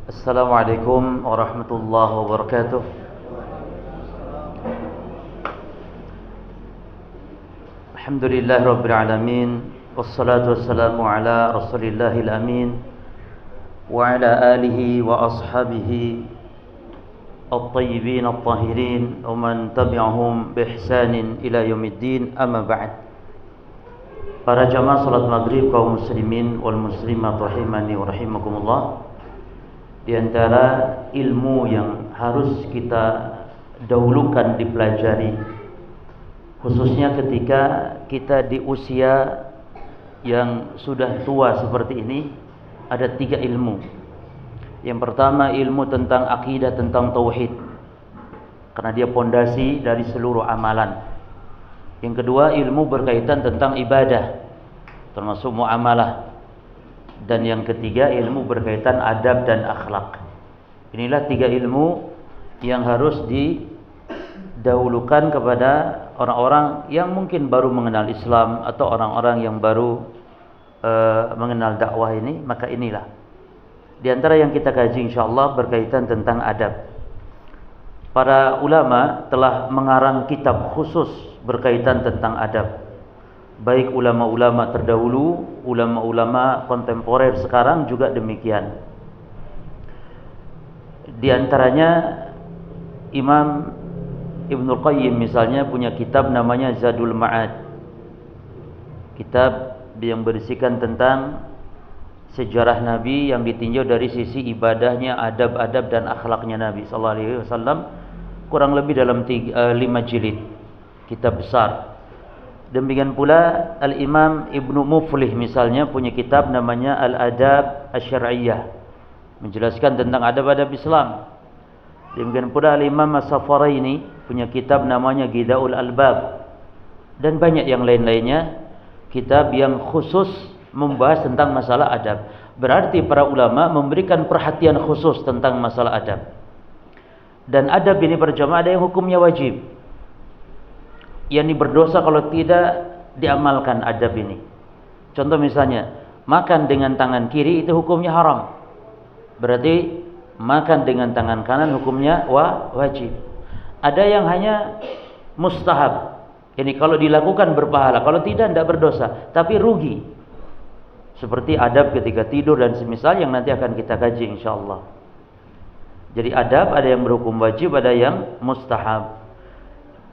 Assalamualaikum warahmatullahi wabarakatuh. Alhamdulillah rabbil alamin, wassalatu wassalamu ala rasulillahil amin wa ala alihi wa ashabihi at-tayyibin at-tahirin wa man tabi'ahum bi ihsanin ila yaumiddin, amma ba'd. Para jamaah salat maghrib kaum muslimin wal muslimat rahimani wa rahimakumullah, di antara ilmu yang harus kita dahulukan dipelajari, khususnya ketika kita di usia yang sudah tua seperti ini, ada 3 ilmu. Yang pertama ilmu tentang akidah, tentang tauhid, karena dia pondasi dari seluruh amalan. Yang kedua ilmu berkaitan tentang ibadah, termasuk muamalah. Dan yang ketiga ilmu berkaitan adab dan akhlak. Inilah 3 ilmu yang harus didahulukan kepada orang-orang yang mungkin baru mengenal Islam atau orang-orang yang baru mengenal dakwah ini. Maka inilah di antara yang kita kaji insyaallah berkaitan tentang adab. Para ulama telah mengarang kitab khusus berkaitan tentang adab, baik ulama-ulama terdahulu, ulama-ulama kontemporer sekarang juga demikian. Di antaranya Imam Ibnul Qayyim misalnya punya kitab namanya Zadul Ma'ad, kitab yang berisikan tentang sejarah Nabi yang ditinjau dari sisi ibadahnya, adab-adab dan akhlaknya Nabi sallallahu alaihi wasallam, kurang lebih dalam 5 jilid, kitab besar. Demikian pula Al-Imam Ibnu Muflih misalnya punya kitab namanya Al-Adab Asy-Syar'iyyah, menjelaskan tentang adab-adab Islam. Demikian pula Al-Imam As-Safaraini punya kitab namanya Ghidaul Albab, dan banyak yang lain-lainnya, kitab yang khusus membahas tentang masalah adab. Berarti para ulama memberikan perhatian khusus tentang masalah adab. Dan adab ini berjamaah ada yang hukumnya wajib, yakni berdosa kalau tidak diamalkan adab ini. Contoh misalnya, makan dengan tangan kiri itu hukumnya haram. Berarti makan dengan tangan kanan hukumnya wajib. Ada yang hanya mustahab, ini kalau dilakukan berpahala, kalau tidak berdosa, tapi rugi. Seperti adab ketika tidur dan semisal yang nanti akan kita kaji insyaallah. Jadi adab ada yang berhukum wajib, ada yang mustahab.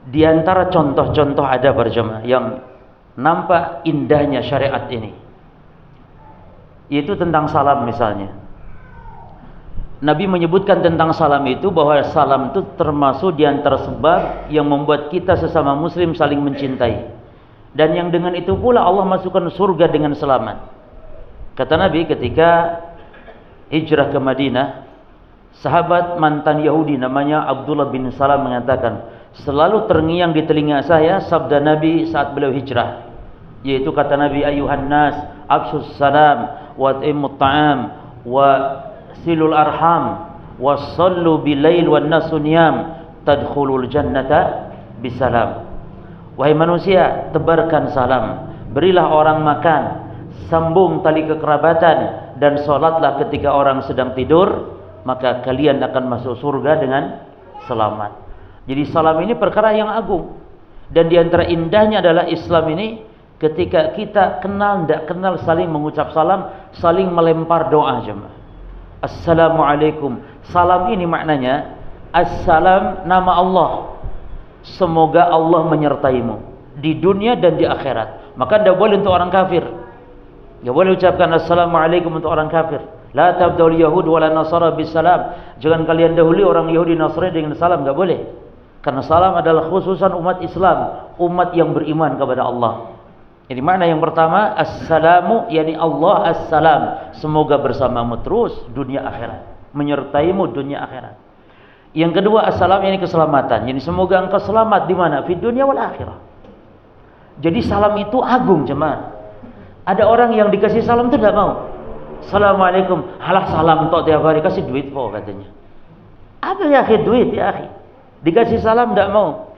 Di antara contoh-contoh adab berjamaah yang nampak indahnya syariat ini, yaitu tentang salam misalnya. Nabi menyebutkan tentang salam itu bahwa salam itu termasuk di antara sebab yang membuat kita sesama muslim saling mencintai, dan yang dengan itu pula Allah masukkan surga dengan selamat. Kata Nabi ketika hijrah ke Madinah, sahabat mantan Yahudi namanya Abdullah bin Salam mengatakan, selalu terngiang di telinga saya sabda Nabi saat beliau hijrah, yaitu kata Nabi, ayuhan nas afsus salam wa at'imut ta'am wa silul arham wa sallu bilail wan nasu niyam tadkhulul jannata bisalam. Wahai manusia, tebarkan salam, berilah orang makan, sambung tali kekerabatan, dan salatlah ketika orang sedang tidur, maka kalian akan masuk surga dengan selamat. Jadi salam ini perkara yang agung. Dan di antara indahnya adalah Islam ini, ketika kita kenal tidak kenal saling mengucap salam, saling melempar doa jemaah. Assalamualaikum. Salam ini maknanya assalam, nama Allah. Semoga Allah menyertaimu di dunia dan di akhirat. Maka tidak boleh untuk orang kafir. Tidak boleh ucapkan assalamualaikum untuk orang kafir. La tabda'ul yahud wala nasara bisalam. Jangan kalian dahului orang Yahudi Nasrani dengan salam, enggak boleh. Karena salam adalah khususan umat Islam, umat yang beriman kepada Allah. Jadi makna yang pertama, assalamu, yakni Allah assalam, semoga bersamamu terus dunia akhirat, menyertaimu dunia akhirat. Yang kedua, assalam yakni keselamatan. Jadi semoga engkau selamat di mana? Di dunia wal akhirah. Jadi salam itu agung jemaah. Ada orang yang dikasih salam itu tidak mau. Assalamualaikum, halah salam tok tiap hari, kasih duit po katanya. Apa ya akhi duit ya akhi? Dikasih salam tidak mau.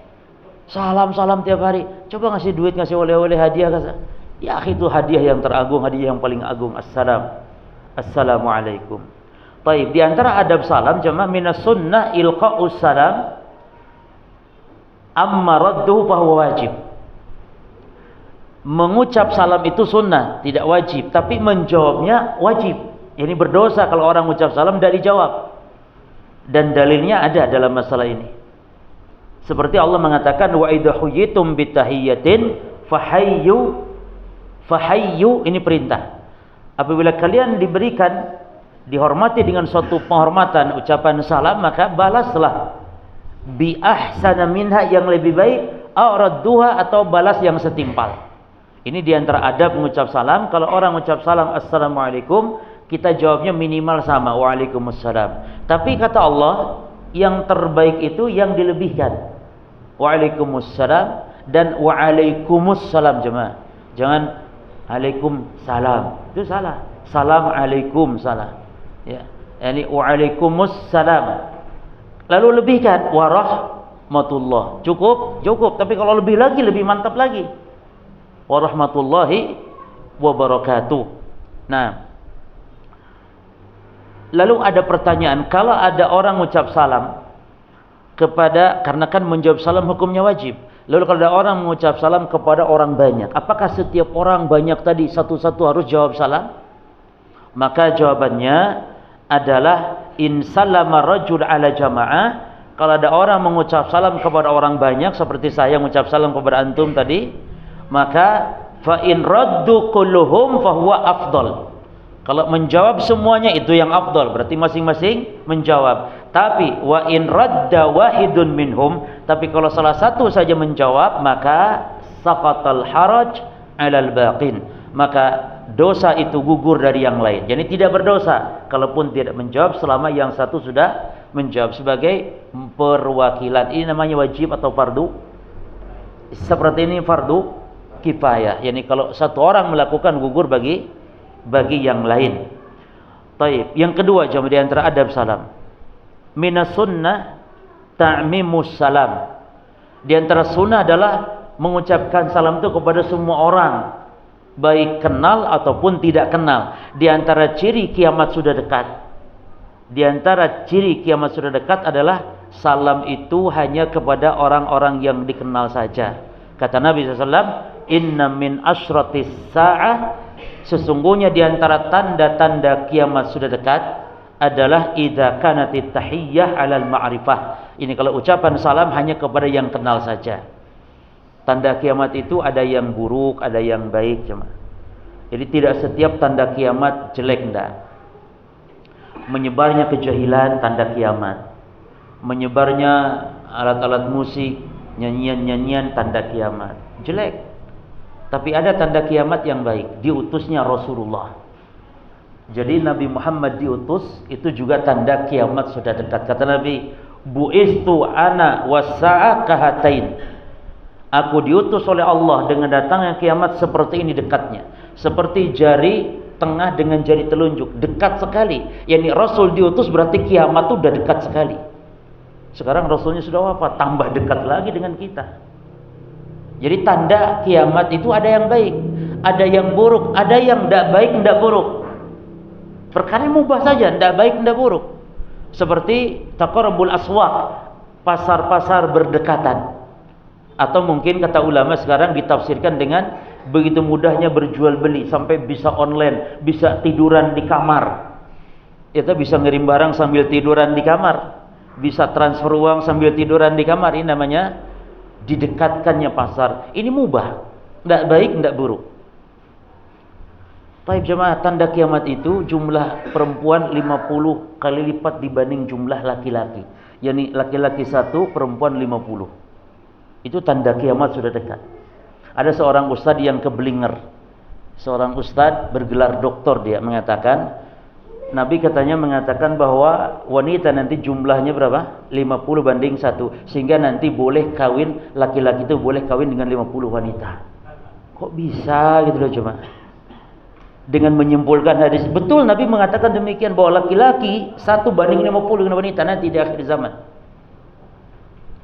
Salam tiap hari, coba ngasih duit, ngasih oleh-oleh, hadiah kata. Ya akhi, itu hadiah yang teragung, hadiah yang paling agung. Assalamualaikum. Taib, di antara adab salam jemaah minas sunnah ilqa'us salam amma radduhu fahuwa wajib. Mengucap salam itu sunnah, tidak wajib, tapi menjawabnya wajib. Ini berdosa kalau orang mengucap salam tidak dijawab. Dan dalilnya ada dalam masalah ini. Seperti Allah mengatakan wa idza huyitum bitahiyyatin fahayyu ini perintah. Apabila kalian dihormati dengan suatu penghormatan ucapan salam, maka balaslah bi ahsana minha, yang lebih baik, aw radduha, atau balas yang setimpal. Ini diantara adab mengucap salam. Kalau orang mengucap salam assalamualaikum, kita jawabnya minimal sama, waalaikumsalam. Tapi kata Allah, yang terbaik itu yang dilebihkan, waalaikumsalam dan waalaikumsalam jemaah. Jangan alaikumsalam, itu salah. Salam alaikum salah. Ya, yani waalaikumsalam. Lalu lebihkan warahmatullah. Cukup. Tapi kalau lebih lagi, lebih mantap lagi. Warahmatullahi wabarakatuh. Nah, lalu ada pertanyaan, kalau ada orang mengucap salam karena kan menjawab salam hukumnya wajib. Lalu kalau ada orang mengucap salam kepada orang banyak, apakah setiap orang banyak tadi satu-satu harus jawab salam? Maka jawabannya adalah in sallama rajul ala jamaah. Kalau ada orang mengucap salam kepada orang banyak, seperti saya mengucap salam kepada antum tadi, maka fa in raddu kulluhum fa huwa afdal. Kalau menjawab semuanya itu yang afdal, berarti masing-masing menjawab. Tapi wa in radda wahidun minhum, tapi kalau salah satu saja menjawab, maka saqatal haraj 'alal baqin, maka dosa itu gugur dari yang lain. Jadi tidak berdosa kalaupun tidak menjawab selama yang satu sudah menjawab sebagai perwakilan. Ini namanya wajib atau fardu. Seperti ini fardu kifayah. Yani kalau satu orang melakukan gugur bagi yang lain. Taib. Yang kedua jemaah di antara adab salam, minas sunnah ta'mimus salam. Di antara sunnah adalah mengucapkan salam itu kepada semua orang, baik kenal ataupun tidak kenal. Di antara ciri kiamat sudah dekat. Di antara ciri kiamat sudah dekat adalah salam itu hanya kepada orang-orang yang dikenal saja. Kata Nabi SAW, inna min asyratis sa'ah, sesungguhnya di antara tanda-tanda kiamat sudah dekat adalah idza kanatit tahiyyah 'alal ma'rifah. Ini kalau ucapan salam hanya kepada yang kenal saja. Tanda kiamat itu ada yang buruk, ada yang baik cuma. Jadi tidak setiap tanda kiamat jelek, enggak. Menyebarnya kejahilan tanda kiamat. Menyebarnya alat-alat musik, nyanyian-nyanyian tanda kiamat. Jelek. Tapi ada tanda kiamat yang baik, diutusnya Rasulullah. Jadi Nabi Muhammad diutus, itu juga tanda kiamat sudah dekat. Kata Nabi, bu'istu ana was-sa'a kahatain. Aku diutus oleh Allah dengan datangnya kiamat seperti ini dekatnya. Seperti jari tengah dengan jari telunjuk, dekat sekali. Yani Rasul diutus berarti kiamat itu sudah dekat sekali. Sekarang Rasulnya sudah wafat, tambah dekat lagi dengan kita. Jadi tanda kiamat itu ada yang baik, ada yang buruk, ada yang tidak baik, tidak buruk. Perkara yang mubah saja, tidak baik, tidak buruk. Seperti taqarrubul aswaq, pasar-pasar berdekatan. Atau mungkin kata ulama sekarang ditafsirkan dengan begitu mudahnya berjual beli sampai bisa online, bisa tiduran di kamar. Itu bisa ngirim barang sambil tiduran di kamar, bisa transfer uang sambil tiduran di kamar. Ini namanya didekatkannya pasar. Ini mubah, tidak baik, tidak buruk. Taib jemaah, tanda kiamat itu jumlah perempuan 50 kali lipat dibanding jumlah laki-laki. Yani laki-laki 1, perempuan 50. Itu tanda kiamat sudah dekat. Ada seorang ustadz yang keblinger. Seorang ustadz bergelar doktor, dia mengatakan, Nabi katanya mengatakan bahwa wanita nanti jumlahnya berapa? 50 banding 1. Sehingga nanti boleh kawin, laki-laki itu boleh kawin dengan 50 wanita. Kok bisa gitu loh cuma? Dengan menyimpulkan hadis. Betul Nabi mengatakan demikian, bahwa laki-laki 1 banding 50 dengan wanita nanti di akhir zaman.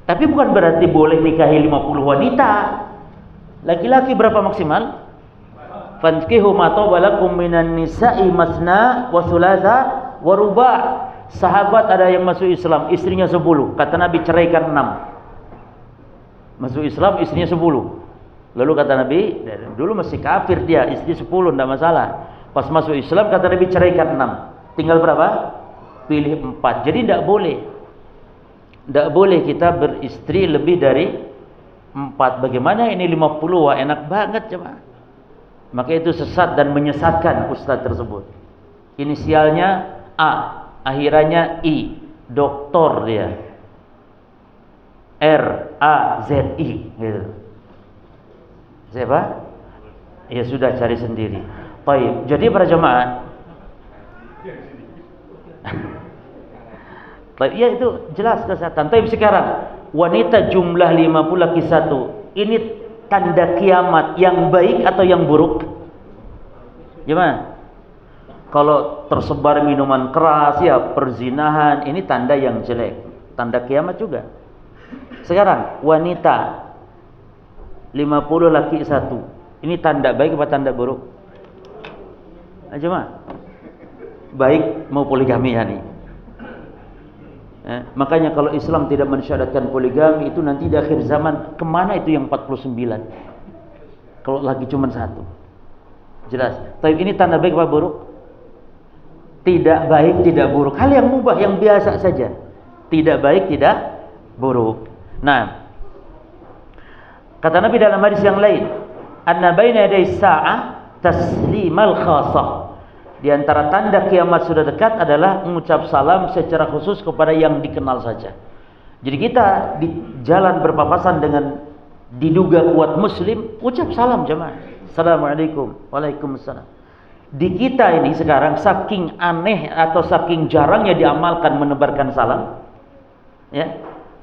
Tapi bukan berarti boleh nikahi 50 wanita. Laki-laki berapa maksimal? Fankihu ma taba lakum minan nisa'i masna wa thulatha waruba. Sahabat ada yang masuk Islam, istrinya 10. Kata Nabi ceraikan 6. Masuk Islam, istrinya 10. Lalu kata Nabi, dulu masih kafir dia, istri 10, tidak masalah. Pas masuk Islam, kata Nabi ceraikan 6. Tinggal berapa? Pilih 4. Jadi tidak boleh. Tidak boleh kita beristri lebih dari 4. Bagaimana ini 50? Wah, enak banget coba. Maka itu sesat dan menyesatkan ustaz tersebut. Inisialnya A, akhirannya I, doktor dia. R-A-Z-I gitu. Siapa? Ya sudah, cari sendiri. Baik, jadi para jemaah, baik, ya itu jelas kesehatan. Tapi sekarang wanita jumlah 50 laki 1. Ini tanda kiamat yang baik atau yang buruk? Gimana? Kalau tersebar minuman keras, ya perzinahan, ini tanda yang jelek, tanda kiamat juga. Sekarang wanita 50 laki 1, ini tanda baik apa tanda buruk? Cuma baik mau poligami ya nih. Makanya kalau Islam tidak mensyaratkan poligami, itu nanti di akhir zaman kemana itu yang 49? Kalau lagi cuma 1, jelas. Tapi ini tanda baik apa buruk? Tidak baik, tidak buruk. Hal yang mubah, yang biasa saja. Tidak baik, tidak buruk. Nah, kata Nabi dalam hadis yang lain, anna baina yaday sa'ah taslimal khasah. Di antara tanda kiamat sudah dekat adalah mengucap salam secara khusus kepada yang dikenal saja. Jadi kita di jalan berpapasan dengan diduga kuat muslim, ucap salam jemaah. Assalamualaikum. Waalaikumsalam. Di kita ini sekarang saking aneh atau saking jarangnya diamalkan menebarkan salam, ya.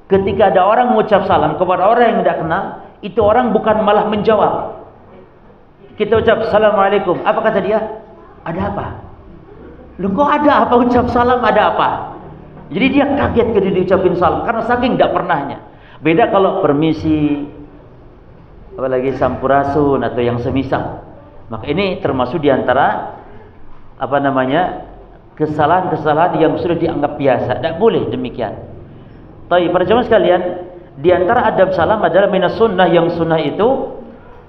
Ketika ada orang mengucap salam kepada orang yang tidak kenal, itu orang bukan malah menjawab. Kita ucap assalamualaikum, apa kata dia? Ada apa? Lu kok ada apa? Ucap salam ada apa? Jadi dia kaget ketika diucapin salam karena saking tidak pernahnya. Beda kalau permisi, apalagi sampurasun atau yang semisal. Maka ini termasuk diantara kesalahan-kesalahan yang sudah dianggap biasa. Tidak boleh demikian. Tapi para jemaah sekalian, diantara adab salam adalah minas sunnah, yang sunnah itu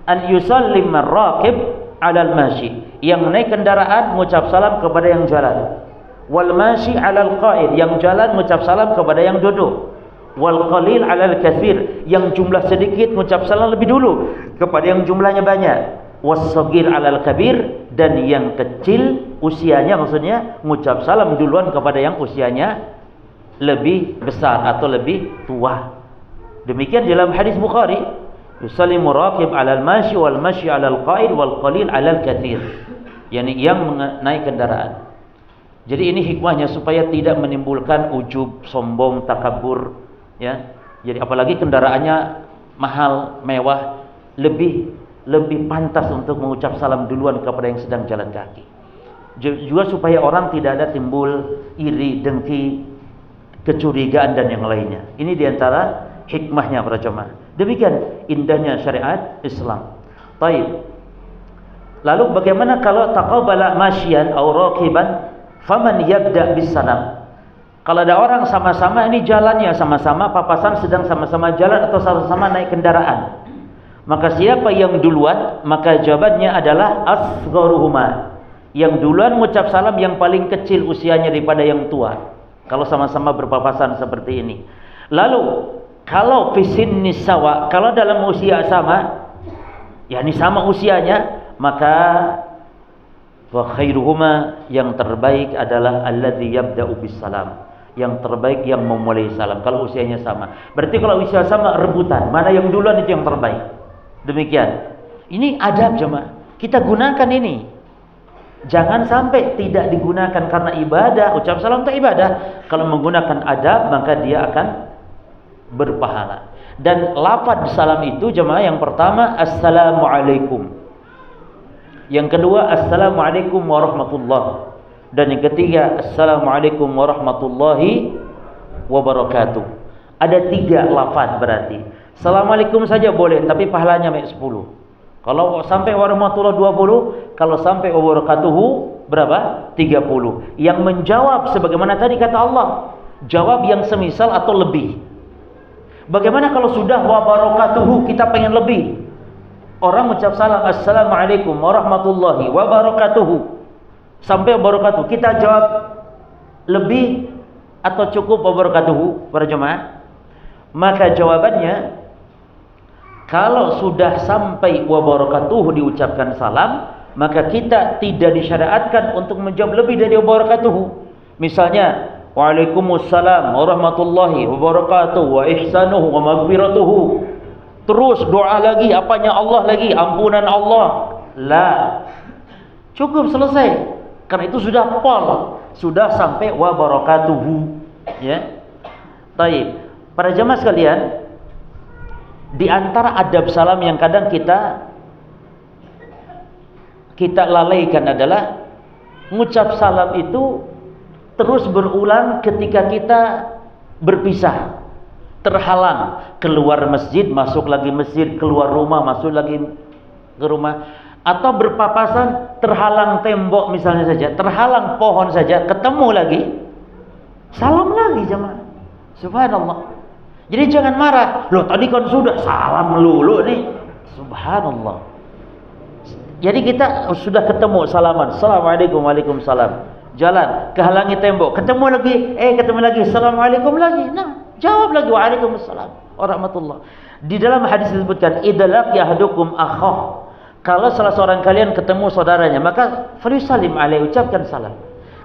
an yusallim ar-raqib 'alal mashi, yang naik kendaraan mengucap salam kepada yang jalan. Wal mashi 'alal qa'id, yang jalan mengucap salam kepada yang duduk. Wal qalil 'alal katsir, yang jumlah sedikit mengucap salam lebih dulu kepada yang jumlahnya banyak. Was-saghir 'alal kabir, dan yang kecil usianya, maksudnya mengucap salam duluan kepada yang usianya lebih besar atau lebih tua. Demikian dalam hadis Bukhari, yusallimu raqib 'alal mashi wal mashi 'alal qa'id wal qalil 'alal katsir, yakni yang naik kendaraan. Jadi ini hikmahnya supaya tidak menimbulkan ujub, sombong, takabur, ya. Jadi apalagi kendaraannya mahal, mewah, lebih pantas untuk mengucap salam duluan kepada yang sedang jalan kaki. Juga supaya orang tidak ada timbul iri, dengki, kecurigaan dan yang lainnya. Ini diantara hikmahnya para jemaah. Demikian indahnya syariat Islam. Baik. Lalu bagaimana kalau taqabala masyian aw raqiban, faman yabda bis salam? Kalau ada orang sama-sama ini jalannya sama-sama, papasan sedang sama-sama jalan atau sama-sama naik kendaraan, maka siapa yang duluan, maka jawabannya adalah asgharuhuma, yang duluan mengucap salam yang paling kecil usianya daripada yang tua, kalau sama-sama berpapasan seperti ini. Lalu kalau fisin nisawa, kalau dalam usia sama, yakni sama usianya, maka wa khairuhuma, yang terbaik adalah alladzi yabda'u bis salam, yang terbaik yang memulai salam kalau usianya sama. Berarti kalau usia sama rebutan, mana yang duluan itu yang terbaik. Demikian. Ini adab jemaah. Kita gunakan ini. Jangan sampai tidak digunakan karena ibadah. Ucap salam itu ibadah. Kalau menggunakan adab, maka dia akan berpahala. Dan lafaz salam itu jemaah, yang pertama assalamualaikum, yang kedua assalamualaikum warahmatullahi, dan yang ketiga assalamualaikum warahmatullahi wabarakatuh. Ada 3 lafaz berarti. Assalamualaikum saja boleh, tapi pahalanya 10. Kalau sampai warahmatullahi 20, kalau sampai wabarakatuhu berapa? 30. Yang menjawab sebagaimana tadi kata Allah, jawab yang semisal atau lebih. Bagaimana kalau sudah wa barakatuhu, kita pengen lebih? Orang mengucap salam, assalamualaikum warahmatullahi wabarakatuh, sampai wabarakatuh, kita jawab lebih atau cukup wabarakatuh para jemaah? Maka jawabannya, kalau sudah sampai wabarakatuh diucapkan salam, maka kita tidak disyariatkan untuk menjawab lebih dari wabarakatuh. Misalnya, waalaikumsalam warahmatullahi wabarakatuh wa ihsanuhu wa maghfiratuhu. Terus doa lagi, apanya Allah lagi, ampunan Allah. La. Cukup, selesai. Karena itu sudah pol, sudah sampai wa barakatuhu, ya. Baik, para jemaah sekalian, di antara adab salam yang kadang kita lalaikan adalah mengucap salam itu terus berulang ketika kita berpisah, terhalang, keluar masjid, masuk lagi masjid, keluar rumah, masuk lagi ke rumah, atau berpapasan, terhalang tembok misalnya saja, terhalang pohon saja, ketemu lagi, salam lagi jemaah. Subhanallah. Jadi jangan marah, loh tadi kan sudah salam melulu nih. Subhanallah. Jadi kita sudah ketemu, salaman, assalamualaikum, waalaikumsalam, jalan, kehalangi tembok, ketemu lagi, assalamualaikum lagi, nah jawab lagi, waalaikumsalam warahmatullah. Di dalam hadis disebutkan, idalaq yahadukum akhah, kalau salah seorang kalian ketemu saudaranya, maka falyusallim alaihi, ucapkan salam.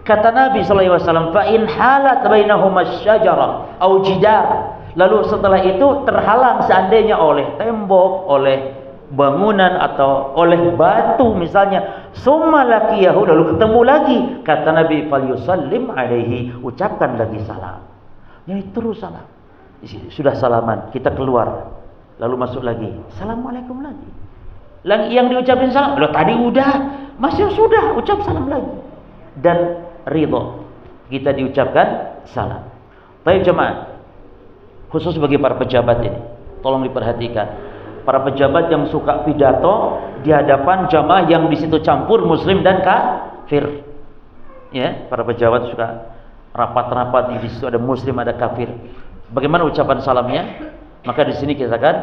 Kata Nabi SAW, fa in halat bainahuma syajarah au jidar, lalu setelah itu terhalang seandainya oleh tembok, oleh bangunan atau oleh batu misalnya, summa laqiyahu, lalu ketemu lagi, kata Nabi, falyusallim alaihi, ucapkan lagi salam. Jadi terus salam. Sudah salaman, kita keluar, lalu masuk lagi, assalamualaikum lagi. Yang diucapin salam, loh tadi udah, masih sudah, ucap salam lagi. Dan ridho, kita diucapkan salam. Baik jemaah, khusus bagi para pejabat ini, tolong diperhatikan. Para pejabat yang suka pidato di hadapan jamaah yang di situ campur muslim dan kafir. Ya, para pejabat suka rapat-rapat, di situ ada muslim, ada kafir. Bagaimana ucapan salamnya? Maka di sini kita katakan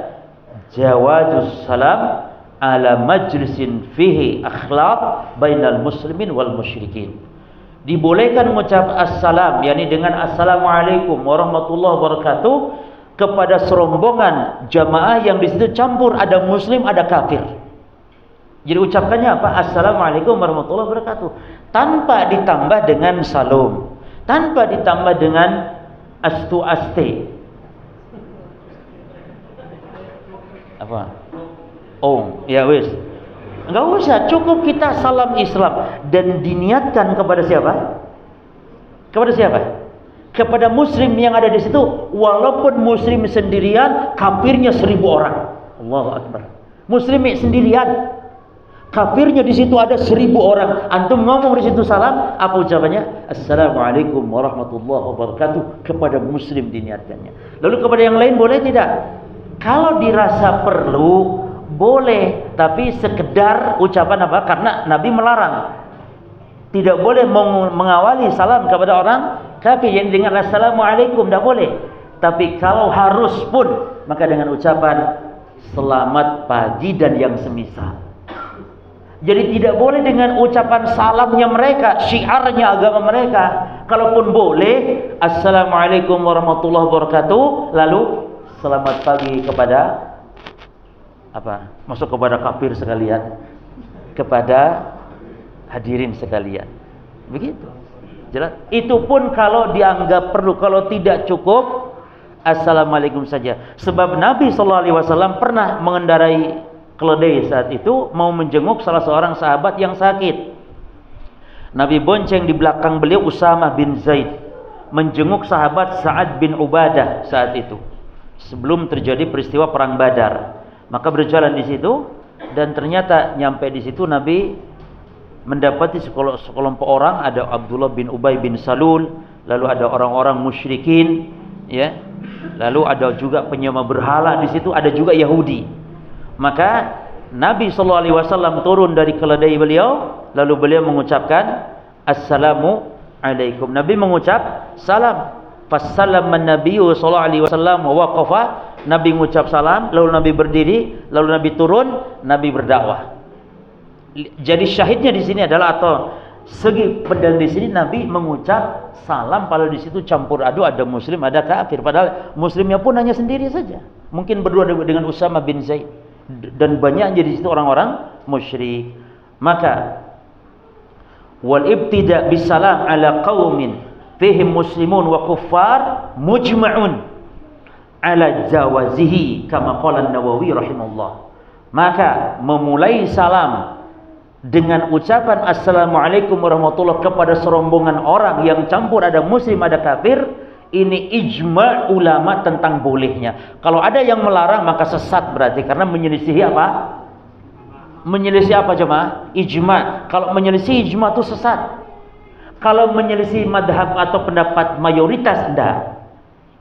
jawazus salam ala majlisin fihi akhlaq bainal muslimin wal musyrikin. Dibolehkan mengucap assalam, yakni dengan assalamualaikum warahmatullahi wabarakatuh, kepada serombongan jamaah yang di situ campur ada muslim, ada kafir. Jadi ucapkannya apa? Assalamualaikum warahmatullahi wabarakatuh, tanpa ditambah dengan salam, tanpa ditambah dengan astu aste. Apa? Oh, ya wis. Enggak usah, cukup kita salam Islam dan diniatkan kepada siapa? Kepada siapa? Kepada muslim yang ada di situ, walaupun muslim sendirian, kafirnya 1000 orang. Allahu Akbar. Muslim sendirian, kafirnya di situ ada 1000 orang. Antum ngomong di situ salam, apa ucapannya? Assalamualaikum warahmatullahi wabarakatuh, kepada muslim diniatkannya. Lalu kepada yang lain boleh tidak? Kalau dirasa perlu boleh, tapi sekedar ucapan apa? Karena Nabi melarang. Tidak boleh mengawali salam kepada orang kafir yang dengan assalamualaikum, tidak boleh. Tapi kalau harus pun, maka dengan ucapan selamat pagi dan yang semisal. Jadi tidak boleh dengan ucapan salamnya mereka, syiarnya agama mereka. Kalaupun boleh, assalamualaikum warahmatullahi wabarakatuh, lalu selamat pagi kepada apa? Masuk kepada kafir sekalian, kepada hadirin sekalian. Begitu. Jelas? Itu pun kalau dianggap perlu, kalau tidak cukup assalamualaikum saja. Sebab Nabi SAW pernah mengendarai keledai saat itu mau menjenguk salah seorang sahabat yang sakit. Nabi bonceng di belakang beliau Usamah bin Zaid menjenguk sahabat Sa'ad bin Ubadah saat itu, sebelum terjadi peristiwa perang Badar. Maka berjalan di situ dan ternyata nyampe di situ Nabi mendapati sekelompok orang, ada Abdullah bin Ubay bin Salul, lalu ada orang-orang musyrikin, ya. Lalu ada juga penyembah berhala di situ, ada juga Yahudi. Maka Nabi SAW turun dari keledai beliau, lalu beliau mengucapkan Assalamu alaikum. Nabi mengucap salam. Fassalaman Nabiyyu sallallahu alaihi wasallam wa waqafa. Nabi mengucap salam, lalu Nabi berdiri, lalu Nabi turun, Nabi berdakwah. Jadi syahidnya di sini adalah, atau segi pedang di sini, Nabi mengucap salam, padahal di situ campur aduk, ada muslim, ada kafir. Padahal muslimnya pun hanya sendiri saja. Mungkin berdua dengan Usama bin Zaid, dan banyaknya di situ orang-orang musyrik. Maka wal ibtida bisalam ala qaumin fihim muslimun wa kuffar mujma'un ala jawazihi kama qala an-Nawawi rahimahullah. Maka memulai salam dengan ucapan Assalamualaikum warahmatullahi kepada serombongan orang yang campur ada muslim ada kafir, ini ijma' ulama tentang bolehnya. Kalau ada yang melarang maka sesat berarti, karena menyelisihi apa? Menyelisih apa jemaah? Ijma'. Kalau menyelisih ijma' itu sesat. Kalau menyelisih madhab atau pendapat mayoritas, enggak.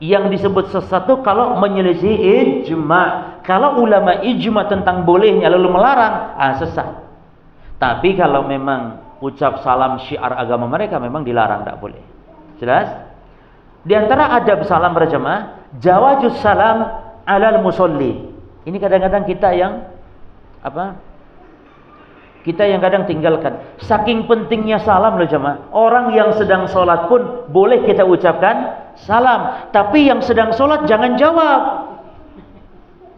Yang disebut sesat itu kalau menyelisih ijma'. Kalau ulama ijma' tentang bolehnya lalu melarang, sesat. Tapi kalau memang ucap salam syiar agama mereka, memang dilarang, enggak boleh. Jelas? Di antara adab salam berjamaah, jawazus salam alal musolli. Ini kadang-kadang kita yang kita yang kadang tinggalkan. Saking pentingnya salam loh jemaah. Orang yang sedang sholat pun boleh kita ucapkan salam. Tapi yang sedang sholat jangan jawab.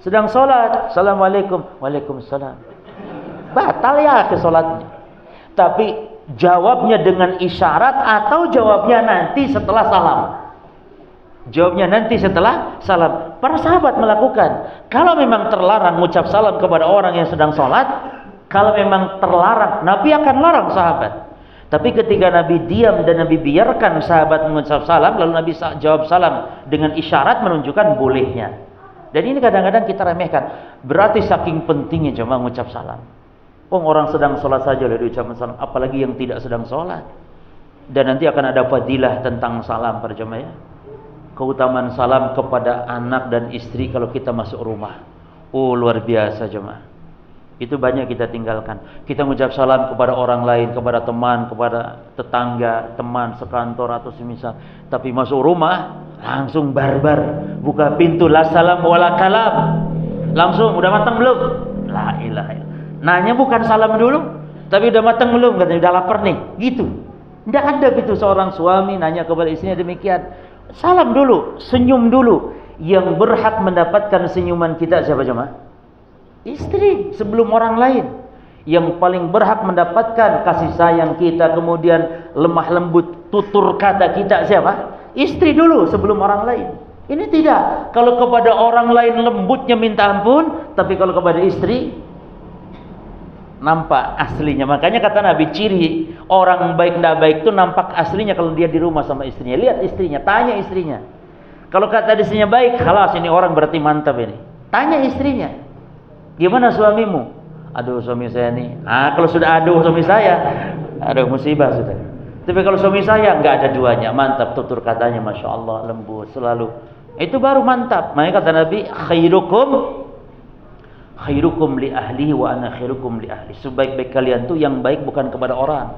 Sedang sholat, Assalamualaikum, Waalaikumsalam. Batal ya ke sholatnya. Tapi jawabnya dengan isyarat atau jawabnya nanti setelah salam. Jawabnya nanti setelah salam. Para sahabat melakukan. Kalau memang terlarang mengucap salam kepada orang yang sedang sholat, kalau memang terlarang, Nabi akan larang sahabat. Tapi ketika Nabi diam dan Nabi biarkan sahabat mengucap salam, lalu Nabi jawab salam dengan isyarat menunjukkan bolehnya. Dan ini kadang-kadang kita remehkan. Berarti saking pentingnya jemaah mengucap salam. Orang sedang sholat saja lalu diucapkan salam, apalagi yang tidak sedang sholat. Dan nanti akan ada fadilah tentang salam para jemaah ya. Keutamaan salam kepada anak dan istri kalau kita masuk rumah. Luar biasa jemaah. Itu banyak kita tinggalkan. Kita mengucap salam kepada orang lain, kepada teman, kepada tetangga, teman sekantor atau semisal. Tapi masuk rumah langsung barbar, buka pintu la salam wala kalam. Langsung udah matang belum? La ilaha illallah. Nanya bukan salam dulu, tapi udah matang belum? Katanya udah lapar nih. Gitu. Enggak ada gitu seorang suami nanya kepada istrinya demikian. Salam dulu, senyum dulu. Yang berhak mendapatkan senyuman kita siapa jemaah? Istri sebelum orang lain. Yang paling berhak mendapatkan kasih sayang kita, kemudian lemah lembut tutur kata kita siapa? Istri dulu sebelum orang lain. Ini tidak. Kalau kepada orang lain lembutnya minta ampun, tapi kalau kepada istri nampak aslinya. Makanya kata Nabi, ciri orang baik tidak baik itu nampak aslinya kalau dia di rumah sama istrinya. Lihat istrinya, tanya istrinya. Kalau kata istrinya baik, khalas ini orang berarti mantap ini. Tanya istrinya. Gimana suamimu? Aduh suami saya nih. Kalau sudah aduh suami saya, aduh musibah sudah. Tapi kalau suami saya nggak ada duanya, mantap tutur katanya, masya Allah lembut selalu. Itu baru mantap. Makanya kata Nabi, khairukum li ahlihi wa ana khairukum li ahli. Sebaik-baik kalian tuh yang baik bukan kepada orang.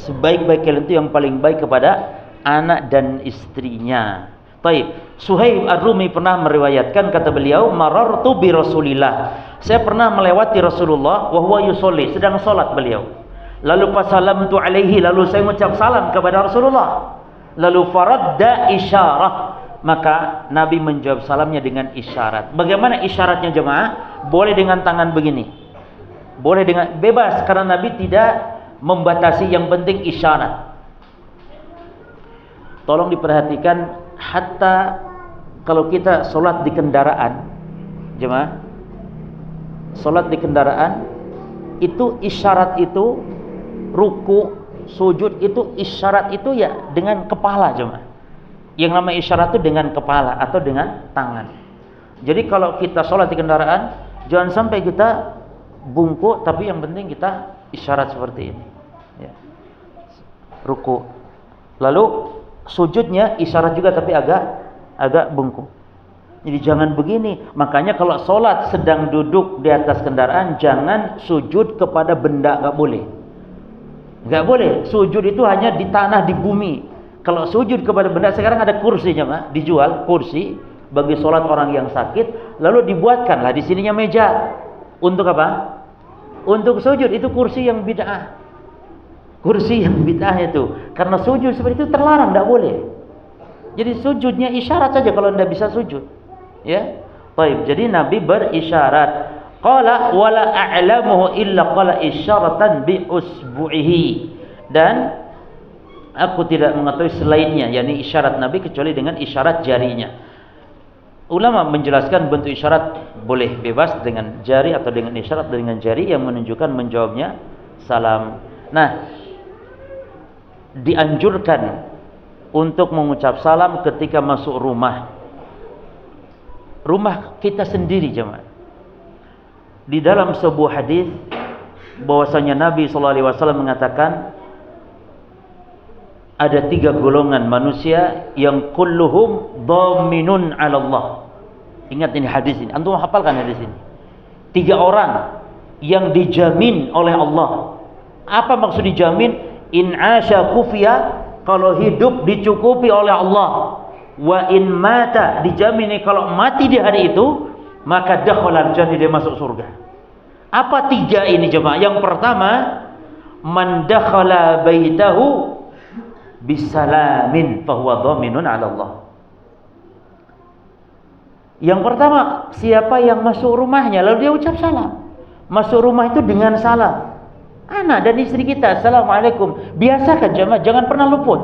Sebaik-baik kalian tuh yang paling baik kepada anak dan istrinya. Baik, Suhaib Ar-Rumi pernah meriwayatkan, kata beliau, marartu bi Rasulillah. Saya pernah melewati Rasulullah wa huwa yusolli, sedang salat beliau. Lalu fasalamtu alaihi, lalu saya mengucap salam kepada Rasulullah. Lalu faradda isyarah, maka Nabi menjawab salamnya dengan isyarat. Bagaimana isyaratnya jemaah? Boleh dengan tangan begini. Boleh dengan bebas karena Nabi tidak membatasi, yang penting isyarat. Tolong diperhatikan, hatta kalau kita sholat di kendaraan, jemaah, sholat di kendaraan itu isyarat itu, ruku, sujud itu isyarat itu ya dengan kepala jemaah. Yang namanya isyarat itu dengan kepala atau dengan tangan. Jadi kalau kita sholat di kendaraan, jangan sampai kita bungkuk, tapi yang penting kita isyarat seperti ini. Ya. Ruku, lalu sujudnya isyarat juga tapi agak bungkuk. Jadi jangan begini. Makanya kalau sholat sedang duduk di atas kendaraan, jangan sujud kepada benda, nggak boleh. Nggak boleh. Sujud itu hanya di tanah, di bumi. Kalau sujud kepada benda, sekarang ada kursinya, Pak, dijual kursi bagi sholat orang yang sakit, lalu dibuatkanlah di sininya meja. Untuk apa? Untuk sujud. Itu kursi yang bid'ah. Kursi yang bid'ah itu. Karena sujud seperti itu terlarang, tidak boleh. Jadi sujudnya isyarat saja kalau tidak bisa sujud. Ya. Baik, jadi Nabi berisyarat. Qala wala a'lamuhu illa qala isyaratan bi usbu'ihi. Dan aku tidak mengetahui selainnya, yakni isyarat Nabi kecuali dengan isyarat jarinya. Ulama menjelaskan bentuk isyarat boleh bebas dengan jari atau dengan isyarat dengan jari yang menunjukkan menjawabnya salam. Nah, dianjurkan untuk mengucap salam ketika masuk rumah. Rumah kita sendiri, jemaah. Di dalam sebuah hadis bahwasanya Nabi SAW mengatakan ada 3 golongan manusia yang kulluhum dhaminun 'ala Allah. Ingat ini hadis ini. Antum hafalkan hadis ini. 3 orang yang dijamin oleh Allah. Apa maksud dijamin? In 'asha kufiya, kalau hidup dicukupi oleh Allah. Wa in mata, dijamin kalau mati di hari itu, maka dakhalal jannah, dia masuk surga. Apa 3 ini, jemaah? Yang pertama, man dakhala baitahu bisalamin fahuwa dhaminun 'ala Allah. Yang pertama, siapa yang masuk rumahnya lalu dia ucap salam. Masuk rumah itu dengan salam. Anak dan istri kita, assalamualaikum. Biasakan, jemaah, jangan pernah luput.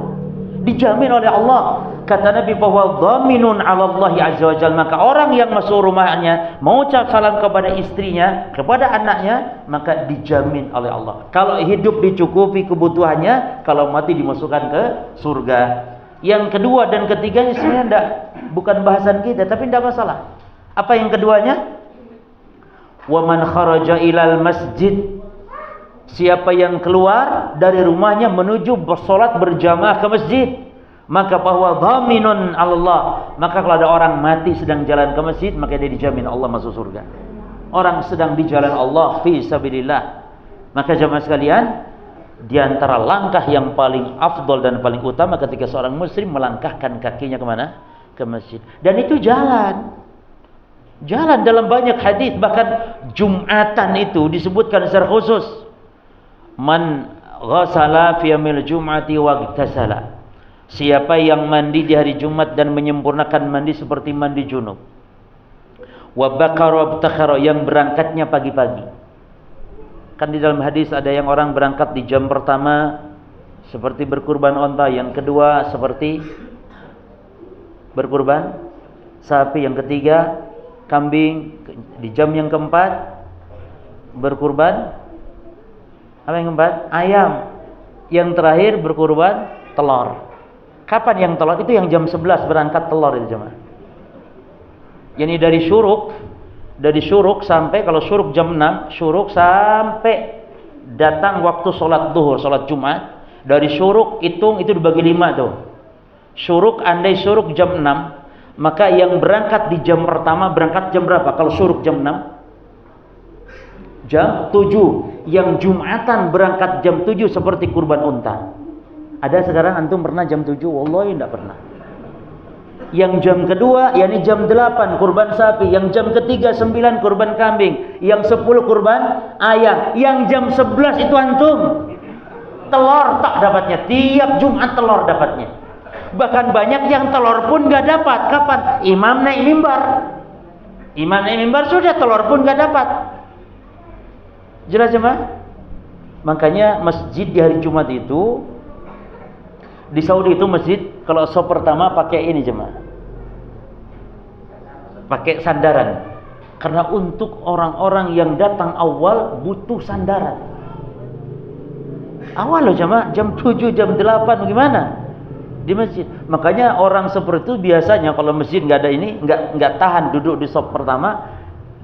Dijamin oleh Allah. Kata Nabi bahwa dhaminun 'ala Allah azza wa jalla. Maka orang yang masuk rumahnya mau ucap salam kepada istrinya, kepada anaknya, maka dijamin oleh Allah. Kalau hidup dicukupi kebutuhannya, kalau mati dimasukkan ke surga. Yang kedua dan ketiganya sebenarnya bukan bahasan kita, tapi tidak masalah. Apa yang keduanya? Wa man kharaja ilal masjid. Siapa yang keluar dari rumahnya menuju bersolat berjamaah ke masjid, maka bahwa dhaminun 'ala Allah. Maka kalau ada orang mati sedang jalan ke masjid, maka dia dijamin Allah masuk surga. Orang sedang di jalan Allah fi sabilillah. Maka jemaah sekalian, di antara langkah yang paling afdol dan paling utama ketika seorang muslim melangkahkan kakinya kemana? Ke masjid. Dan itu jalan. Jalan dalam banyak hadis, bahkan Jumatan itu disebutkan secara khusus. Man ghasala fi yaumil jum'ati wa igtasala. Siapa yang mandi di hari Jumat dan menyempurnakan mandi seperti mandi junub. Wa bakara abtakhara, yang berangkatnya pagi-pagi. Kan di dalam hadis ada yang orang berangkat di jam pertama seperti berkurban onta, yang kedua seperti berkurban sapi, yang ketiga kambing, di jam yang keempat berkurban apa yang keempat? Ayam. Yang terakhir berkurban telur. Kapan yang telur? Itu yang jam 11 berangkat telur itu, jemaah. Yani dari syuruk sampai, kalau syuruk jam 6, syuruk sampai datang waktu sholat duhur, sholat Jumat. Dari syuruk hitung, itu dibagi 5 tuh. Syuruk, andai syuruk jam 6, maka yang berangkat di jam pertama berangkat jam berapa? Kalau syuruk jam 6, jam 7. Yang Jumatan berangkat jam 7 seperti kurban unta. Ada sekarang antum pernah jam 7? Wallahi tidak pernah. Yang jam kedua, yakni jam 8 kurban sapi. Yang jam ketiga 9 kurban kambing. Yang 10 kurban ayam. Yang jam 11 itu antum telur tak dapatnya. Tiap Jumat telur dapatnya. Bahkan banyak yang telur pun gak dapat. Kapan? Imam naik mimbar. Imam naik mimbar sudah, telur pun gak dapat. Jelas, jemaah? Makanya masjid di hari Jumat itu, di Saudi itu masjid, kalau sop pertama pakai ini, jemaah, pakai sandaran. Karena untuk orang-orang yang datang awal butuh sandaran. Awal loh, jemaah, jam 7, jam 8 gimana? Di masjid. Makanya orang seperti itu biasanya kalau masjid nggak ada ini, nggak tahan duduk di sop pertama,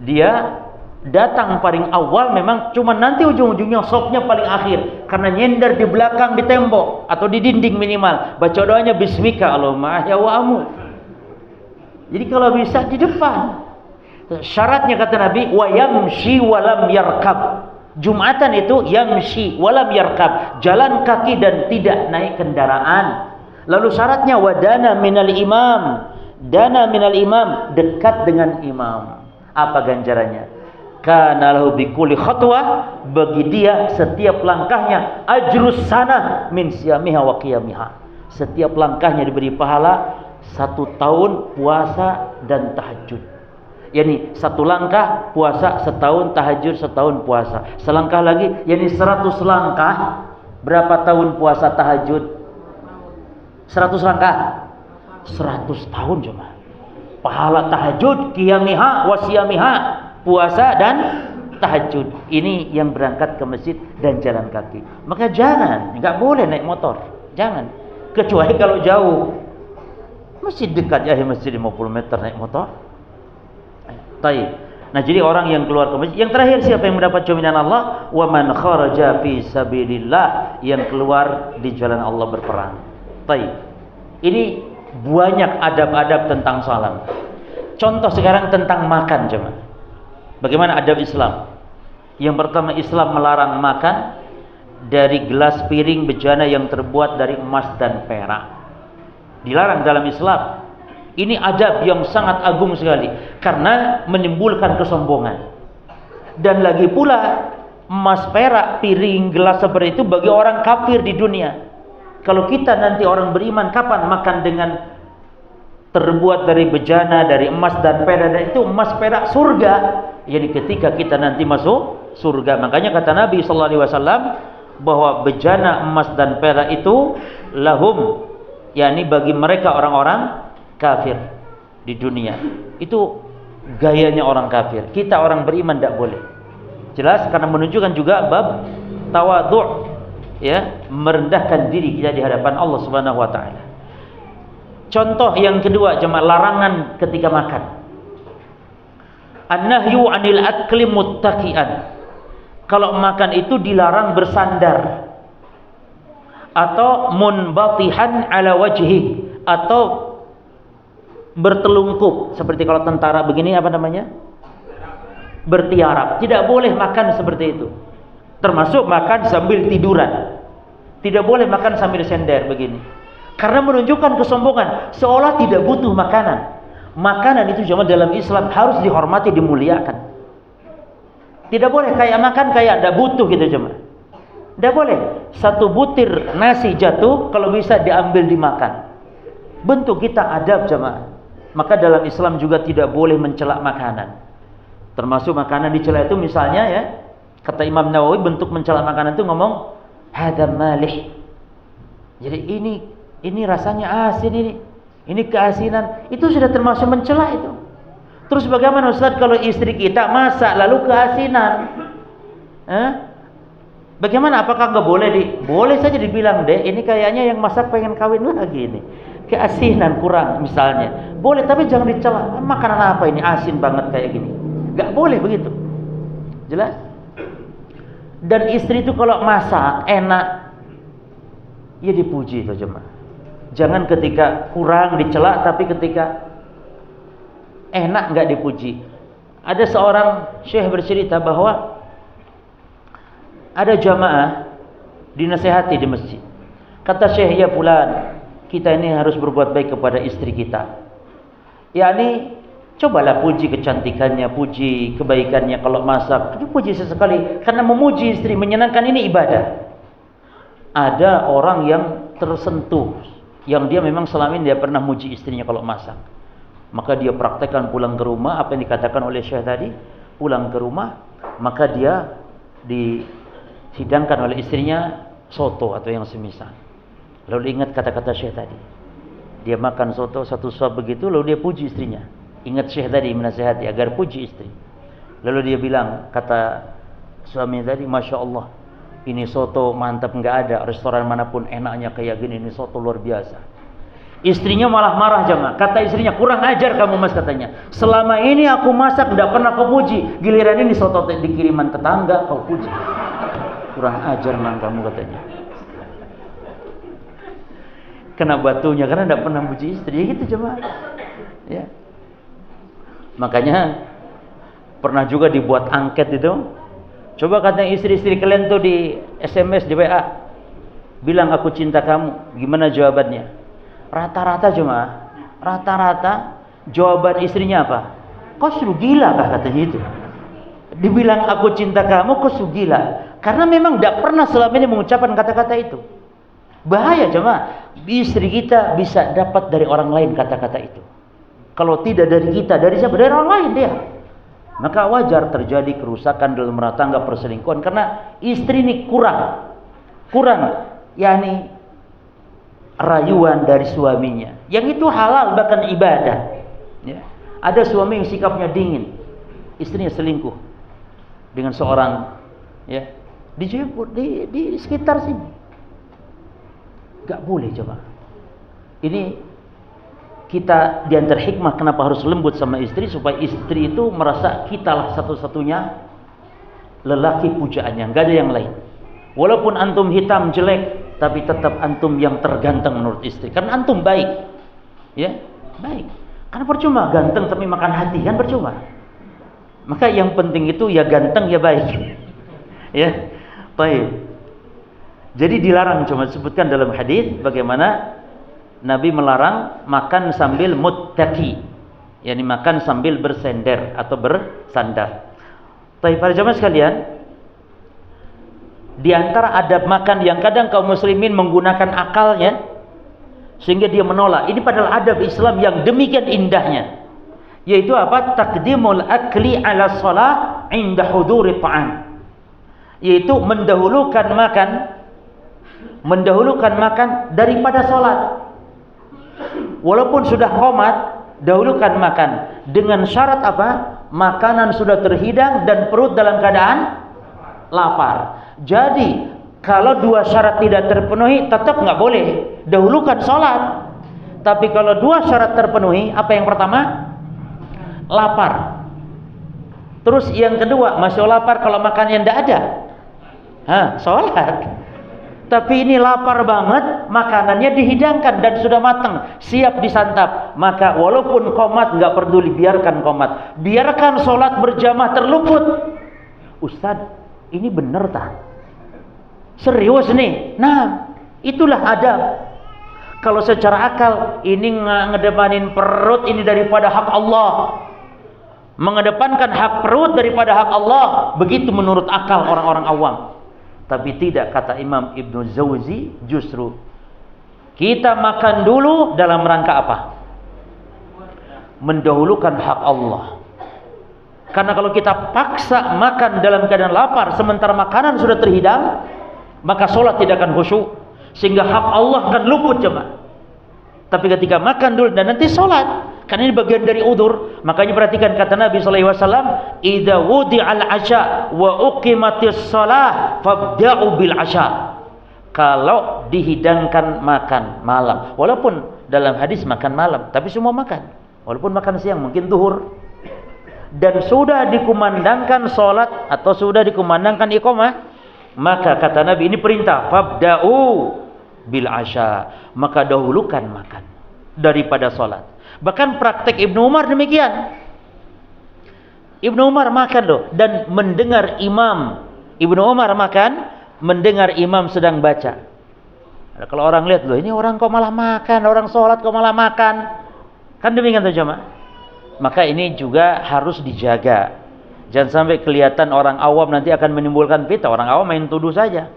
dia datang paling awal, memang cuma nanti ujung-ujungnya sopnya paling akhir, karena nyender di belakang di tembok atau di dinding minimal, baca doanya bismika Allahumma ahya wa amut. Jadi kalau bisa di depan. Syaratnya kata Nabi, wa yamshi wa lam yarkab. Jumatan itu yamshi wa lam yarkab, jalan kaki dan tidak naik kendaraan. Lalu syaratnya wadana minal imam. Dana minal imam, dekat dengan imam. Apa ganjarannya? Kana lahu bikulli khatwah, bagi dia setiap langkahnya ajrus sana min siyamiha wa qiyamiha. Setiap langkahnya diberi pahala 1 tahun puasa dan tahajud. Yani 1 langkah puasa setahun, tahajud setahun puasa. Selangkah lagi, yani 100 langkah. Berapa tahun puasa tahajud? 100 langkah. 100 tahun cuma. Pahala tahajud, qiyamiha, wasiyamiha, puasa dan tahajud. Ini yang berangkat ke masjid dan jalan kaki. Maka jangan, enggak boleh naik motor. Jangan. Kecuali kalau jauh. Masjid dekat ya, masjid 50 meter naik motor. Taib. Nah, jadi orang yang keluar ke masjid, yang terakhir siapa yang mendapat jaminan Allah? Wa man kharaja fi sabilillah, yang keluar di jalan Allah berperang. Taib. Ini banyak adab-adab tentang salam. Contoh sekarang tentang makan, jemaah. Bagaimana adab Islam? Yang pertama, Islam melarang makan dari gelas piring bejana yang terbuat dari emas dan perak. Dilarang dalam Islam. Ini adab yang sangat agung sekali, karena menimbulkan kesombongan. Dan lagi pula emas, perak, piring, gelas seperti itu bagi orang kafir di dunia. Kalau kita nanti orang beriman, kapan makan dengan terbuat dari bejana, dari emas dan perak? Dan itu emas perak surga. Yani ketika kita nanti masuk surga. Makanya kata Nabi sallallahu alaihi wasallam bahwa bejana emas dan perak itu lahum, yani bagi mereka orang-orang kafir di dunia. Itu gayanya orang kafir. Kita orang beriman tidak boleh. Jelas, karena menunjukkan juga bab tawadhu', ya, merendahkan diri kita di hadapan Allah Subhanahu wa taala. Contoh yang kedua, jemaah, larangan ketika makan. An-nahyu 'anil akli muttaqian. Kalau makan itu dilarang bersandar atau munbatihan ala wajhi, atau bertelungkup seperti kalau tentara begini, apa namanya? Bertiarap. Tidak boleh makan seperti itu. Termasuk makan sambil tiduran. Tidak boleh makan sambil sender begini. Karena menunjukkan kesombongan, seolah tidak butuh makanan. Makanan itu cuma dalam Islam harus dihormati, dimuliakan. Tidak boleh kayak makan kayak tidak butuh gitu cuma. Tidak boleh. 1 butir nasi jatuh, kalau bisa diambil dimakan. Bentuk kita adab, jemaah. Maka dalam Islam juga tidak boleh mencela makanan. Termasuk makanan dicela itu misalnya, ya, kata Imam Nawawi, bentuk mencela makanan itu ngomong hadza malih. Jadi ini rasanya asin, ini keasinan. Itu sudah termasuk mencela itu. Terus bagaimana Ustaz kalau istri kita masak lalu keasinan? Bagaimana, apakah enggak boleh boleh saja dibilang, "Dek, ini kayaknya yang masak pengen kawin lagi ini. Keasinan kurang," misalnya. Boleh, tapi jangan dicela. Makanan apa ini asin banget kayak gini. Enggak boleh begitu. Jelas? Dan istri itu kalau masak enak, ya dipuji itu jemaah. Jangan ketika kurang dicela, tapi ketika enak enggak dipuji. Ada seorang syekh bercerita bahwa ada jamaah dinasihati di masjid. Kata syekh, "Ya fulan, kita ini harus berbuat baik kepada istri kita. Yani cobalah puji kecantikannya, puji kebaikannya kalau masak. Puji sesekali, karena memuji istri, menyenangkan, ini ibadah." Ada orang yang tersentuh, yang dia memang selama ini dia pernah muji istrinya kalau masak. Maka dia praktekkan pulang ke rumah apa yang dikatakan oleh syekh tadi. Pulang ke rumah, maka dia disidangkan oleh istrinya soto atau yang semisal. Lalu ingat kata-kata syekh tadi. Dia makan soto 1 suap begitu, lalu dia puji istrinya. Ingat syekh tadi menasihati agar puji istri. Lalu dia bilang, kata suami tadi, "Masya Allah, ini soto mantap, nggak ada restoran manapun enaknya kayak gini. Ini soto luar biasa." Istrinya malah marah, jemaah. Kata istrinya, "Kurang ajar kamu, Mas," katanya. "Selama ini aku masak nggak pernah kau puji. Giliran ini soto dikiriman tetangga kau puji. Kurang ajar memang kamu," katanya. Kena batunya karena tidak pernah puji istri. Ya gitu, jemaah. Ya. Makanya pernah juga dibuat angket itu. Coba katanya istri-istri kalian tuh di SMS, di WA, bilang aku cinta kamu. Gimana jawabannya? Rata-rata jawaban istrinya apa? Kau suruh gila kah katanya itu? Dibilang aku cinta kamu, kau suruh gila. Karena memang tidak pernah selama ini mengucapkan kata-kata itu. Bahaya jemaah. Istri kita bisa dapat dari orang lain kata-kata itu. Kalau tidak dari kita, dari siapa? Dari orang lain dia. Maka wajar terjadi kerusakan dalam rumah tangga, perselingkuhan, karena istri ini kurang yakni rayuan dari suaminya. Yang itu halal bahkan ibadah. Ya. Ada suami yang sikapnya dingin, istrinya selingkuh dengan seorang, ya, di sekitar sini. Gak boleh coba. Ini kita di antara hikmah kenapa harus lembut sama istri, supaya istri itu merasa kitalah satu-satunya lelaki pujaannya, nggak ada yang lain. Walaupun antum hitam jelek, tapi tetap antum yang terganteng menurut istri, karena antum baik, ya baik. Karena percuma ganteng tapi makan hati, kan percuma. Maka yang penting itu ya ganteng ya baik, ya. Baik. Jadi dilarang, cuma disebutkan dalam hadis bagaimana Nabi melarang makan sambil muttaqi, yakni makan sambil bersender atau bersandar. Tapi para jemaah sekalian, di antara adab makan yang kadang kaum muslimin menggunakan akalnya sehingga dia menolak. Ini padahal adab Islam yang demikian indahnya. Yaitu apa? Taqdimul akli ala shalah inda huduri ta'am. Yaitu mendahulukan makan daripada salat. Walaupun sudah qomat, dahulukan makan. Dengan syarat apa? Makanan sudah terhidang dan perut dalam keadaan lapar. Jadi kalau dua syarat tidak terpenuhi, tetap nggak boleh. Dahulukan sholat. Tapi kalau dua syarat terpenuhi, apa yang pertama? Lapar. Terus yang kedua, masih lapar kalau makannya tidak ada. Sholat. Tapi ini lapar banget, makanannya dihidangkan dan sudah matang, siap disantap. Maka walaupun qomat nggak peduli, biarkan qomat. Biarkan sholat berjamaah terluput. Ustadz, ini bener tak? Serius nih? Nah, itulah adab. Kalau secara akal, ini ngedepanin perut ini daripada hak Allah. Mengedepankan hak perut daripada hak Allah. Begitu menurut akal orang-orang awam. Tapi tidak, kata Imam Ibnu Jauzi, justru kita makan dulu dalam rangka apa? Mendahulukan hak Allah. Karena kalau kita paksa makan dalam keadaan lapar sementara makanan sudah terhidang, maka sholat tidak akan khusyuk, sehingga hak Allah akan luput jemaah. Tapi ketika makan dulu dan nanti sholat, karena ini bagian dari udzur. Makanya perhatikan kata Nabi SAW, idza wudi'al asya wa uqimatis shalah fabda'u bil asya. Kalau dihidangkan makan malam, walaupun dalam hadis makan malam, tapi semua makan. Walaupun makan siang, mungkin zuhur, dan sudah dikumandangkan sholat atau sudah dikumandangkan iqamah, maka kata Nabi, ini perintah, fabda'u bil asya, maka dahulukan makan daripada sholat. Bahkan praktek Ibnu Umar demikian. Ibnu Umar makan loh, dan mendengar imam. Ibnu Umar makan, mendengar imam sedang baca. Kalau orang lihat loh, ini orang kok malah makan, orang sholat kok malah makan, kan demikian tuh jemaah. Maka ini juga harus dijaga. Jangan sampai kelihatan orang awam nanti akan menimbulkan fitnah. Orang awam main tuduh saja.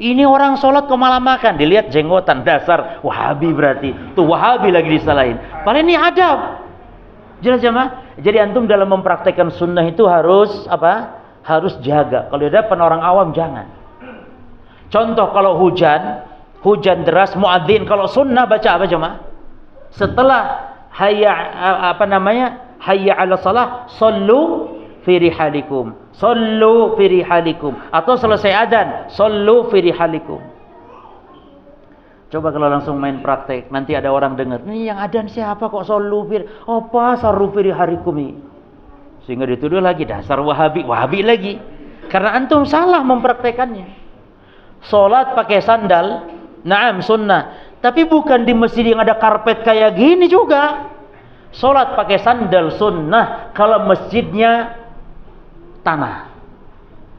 Ini orang sholat kok malah makan, dilihat jenggotan, dasar Wahabi berarti. Tuh Wahabi lagi disalahin. Padahal ini adab. Jelas jemaah. Jadi antum dalam mempraktekkan sunnah itu harus apa? Harus jaga. Kalau di depan orang awam jangan. Contoh kalau hujan deras, muadzin kalau sunnah baca apa jemaah? Setelah hayya ala salah, sallu fi rihalikum, sallu fi rihalikum, atau selesai adzan, sallu fi rihalikum. Coba kalau langsung main praktek, nanti ada orang dengar, ini yang adzan siapa kok sallu fi, apa sallu fi rihalikum ini? Sehingga dituduh lagi dasar Wahabi lagi. Karena antum salah mempraktekannya. Salat pakai sandal, naam sunnah, tapi bukan di masjid yang ada karpet kayak gini juga. Sholat pakai sandal sunnah kalau masjidnya tanah.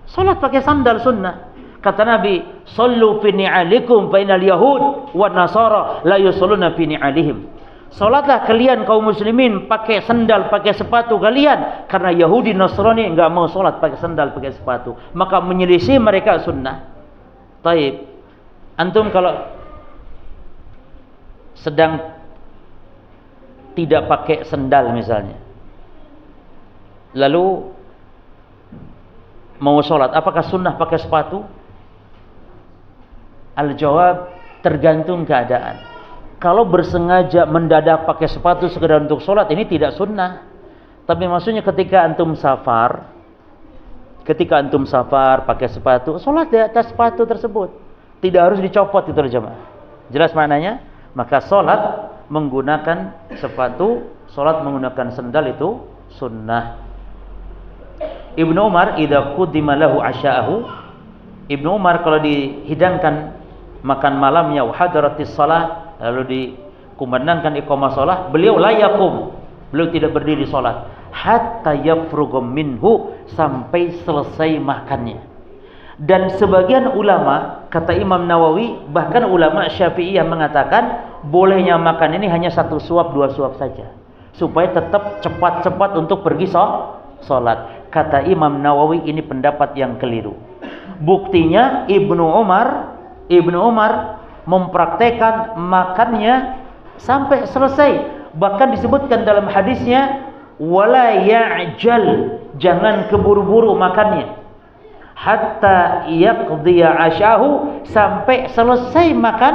Sholat pakai sandal sunnah. Kata Nabi, "Shallu fi ni'alikum fa innal yahud wan nasara la yusalluna fi ni'alihim." Salatlah kalian kaum muslimin pakai sandal, pakai sepatu kalian, karena Yahudi Nasrani enggak mau salat pakai sandal, pakai sepatu. Maka menyelisih mereka sunnah. Taib. Antum kalau sedang tidak pakai sandal misalnya, lalu mau salat, apakah sunnah pakai sepatu? Al-jawab, tergantung keadaan. Kalau bersengaja mendadak pakai sepatu sekedar untuk sholat, ini tidak sunnah. Tapi maksudnya ketika antum safar pakai sepatu, sholat di atas sepatu tersebut, tidak harus dicopot itu jemaah. Jelas maknanya? Maka sholat menggunakan sepatu, sholat menggunakan sandal itu sunnah. Ibnu Umar idza qudima lahu asya'ahu, Ibnu Umar kalau dihidangkan makan malamnya, wa hadaratis shalah, lalu dikumandangkan iqamah salat, beliau la yaqum, beliau tidak berdiri salat hatta yafrughum minhu, sampai selesai makannya. Dan sebagian ulama, kata Imam Nawawi, bahkan ulama Syafi'iyah mengatakan bolehnya makan ini hanya 1 suap 2 suap saja, supaya tetap cepat-cepat untuk pergi salat. Kata Imam Nawawi, ini pendapat yang keliru. Buktinya Ibnu Umar mempraktekkan makannya sampai selesai. Bahkan disebutkan dalam hadisnya, wala ya'jal, jangan keburu-buru makannya, hatta yaqdiya asyahu, sampai selesai makan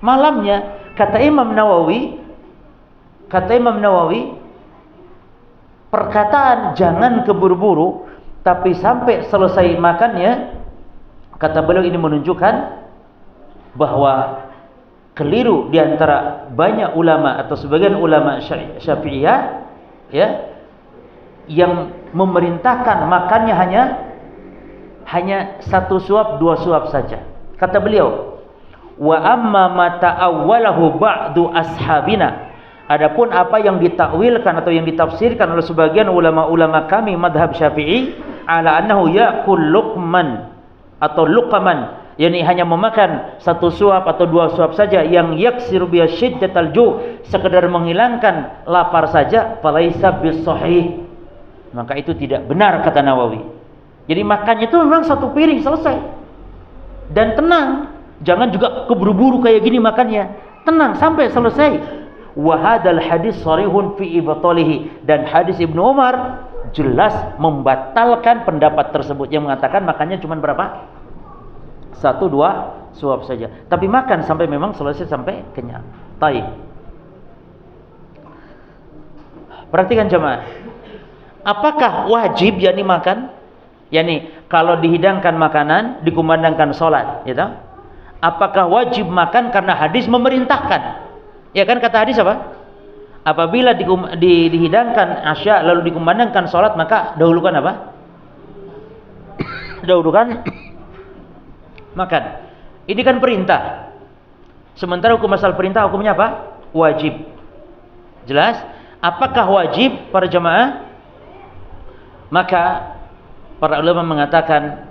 malamnya. Kata Imam Nawawi, perkataan jangan keburu-buru tapi sampai selesai makannya, kata beliau, ini menunjukkan bahwa keliru di antara banyak ulama atau sebagian ulama Syafi'iyah, ya, yang memerintahkan makannya hanya 1 suap 2 suap saja. Kata beliau, wa amma ma ta'awwalahu ba'du ashabina, adapun apa yang ditakwilkan atau yang ditafsirkan oleh sebagian ulama-ulama kami madhab Syafi'i, ala annahu ya'kul luqman atau luqaman, yakni hanya memakan 1 suap atau 2 suap saja, yang yaksiru bi syiddatal ju', sekedar menghilangkan lapar saja, falaisa bisahih, maka itu tidak benar, kata Nawawi. Jadi makannya itu memang 1 piring selesai dan tenang, jangan juga keburu-buru kayak gini makannya, tenang sampai selesai. Wa hadzal hadis sharihun fi ibtalihi, dan hadis Ibnu Umar jelas membatalkan pendapat tersebut yang mengatakan makannya cuma berapa? 1-2 suap saja, tapi makan sampai memang selesai, sampai kenyang. Taib. Perhatikan jemaah, apakah wajib yakni makan? Yakni kalau dihidangkan makanan, dikumandangkan salat, gitu. Apakah wajib makan karena hadis memerintahkan? Ya kan, kata hadis apa? Apabila dihidangkan asya lalu dikumandangkan salat, maka dahulukan apa? Dahulukan makan. Ini kan perintah. Sementara hukum asal perintah hukumnya apa? Wajib. Jelas? Apakah wajib para jemaah? Maka para ulama mengatakan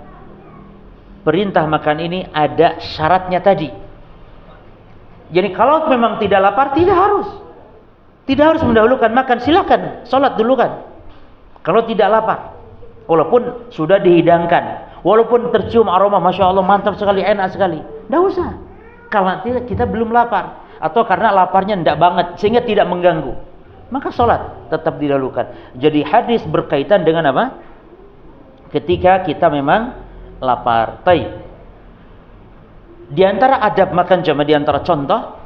perintah makan ini ada syaratnya tadi. Jadi kalau memang tidak lapar, tidak harus mendahulukan makan, silakan salat dulu kan. Kalau tidak lapar, walaupun sudah dihidangkan, walaupun tercium aroma, masya Allah mantap sekali, enak sekali, tidak usah. Kalau kita belum lapar, atau karena laparnya tidak banget sehingga tidak mengganggu, maka salat tetap didahulukan. Jadi hadis berkaitan dengan apa? Ketika kita memang lapar. Taib. Di antara adab makan jamaah, di antara contoh,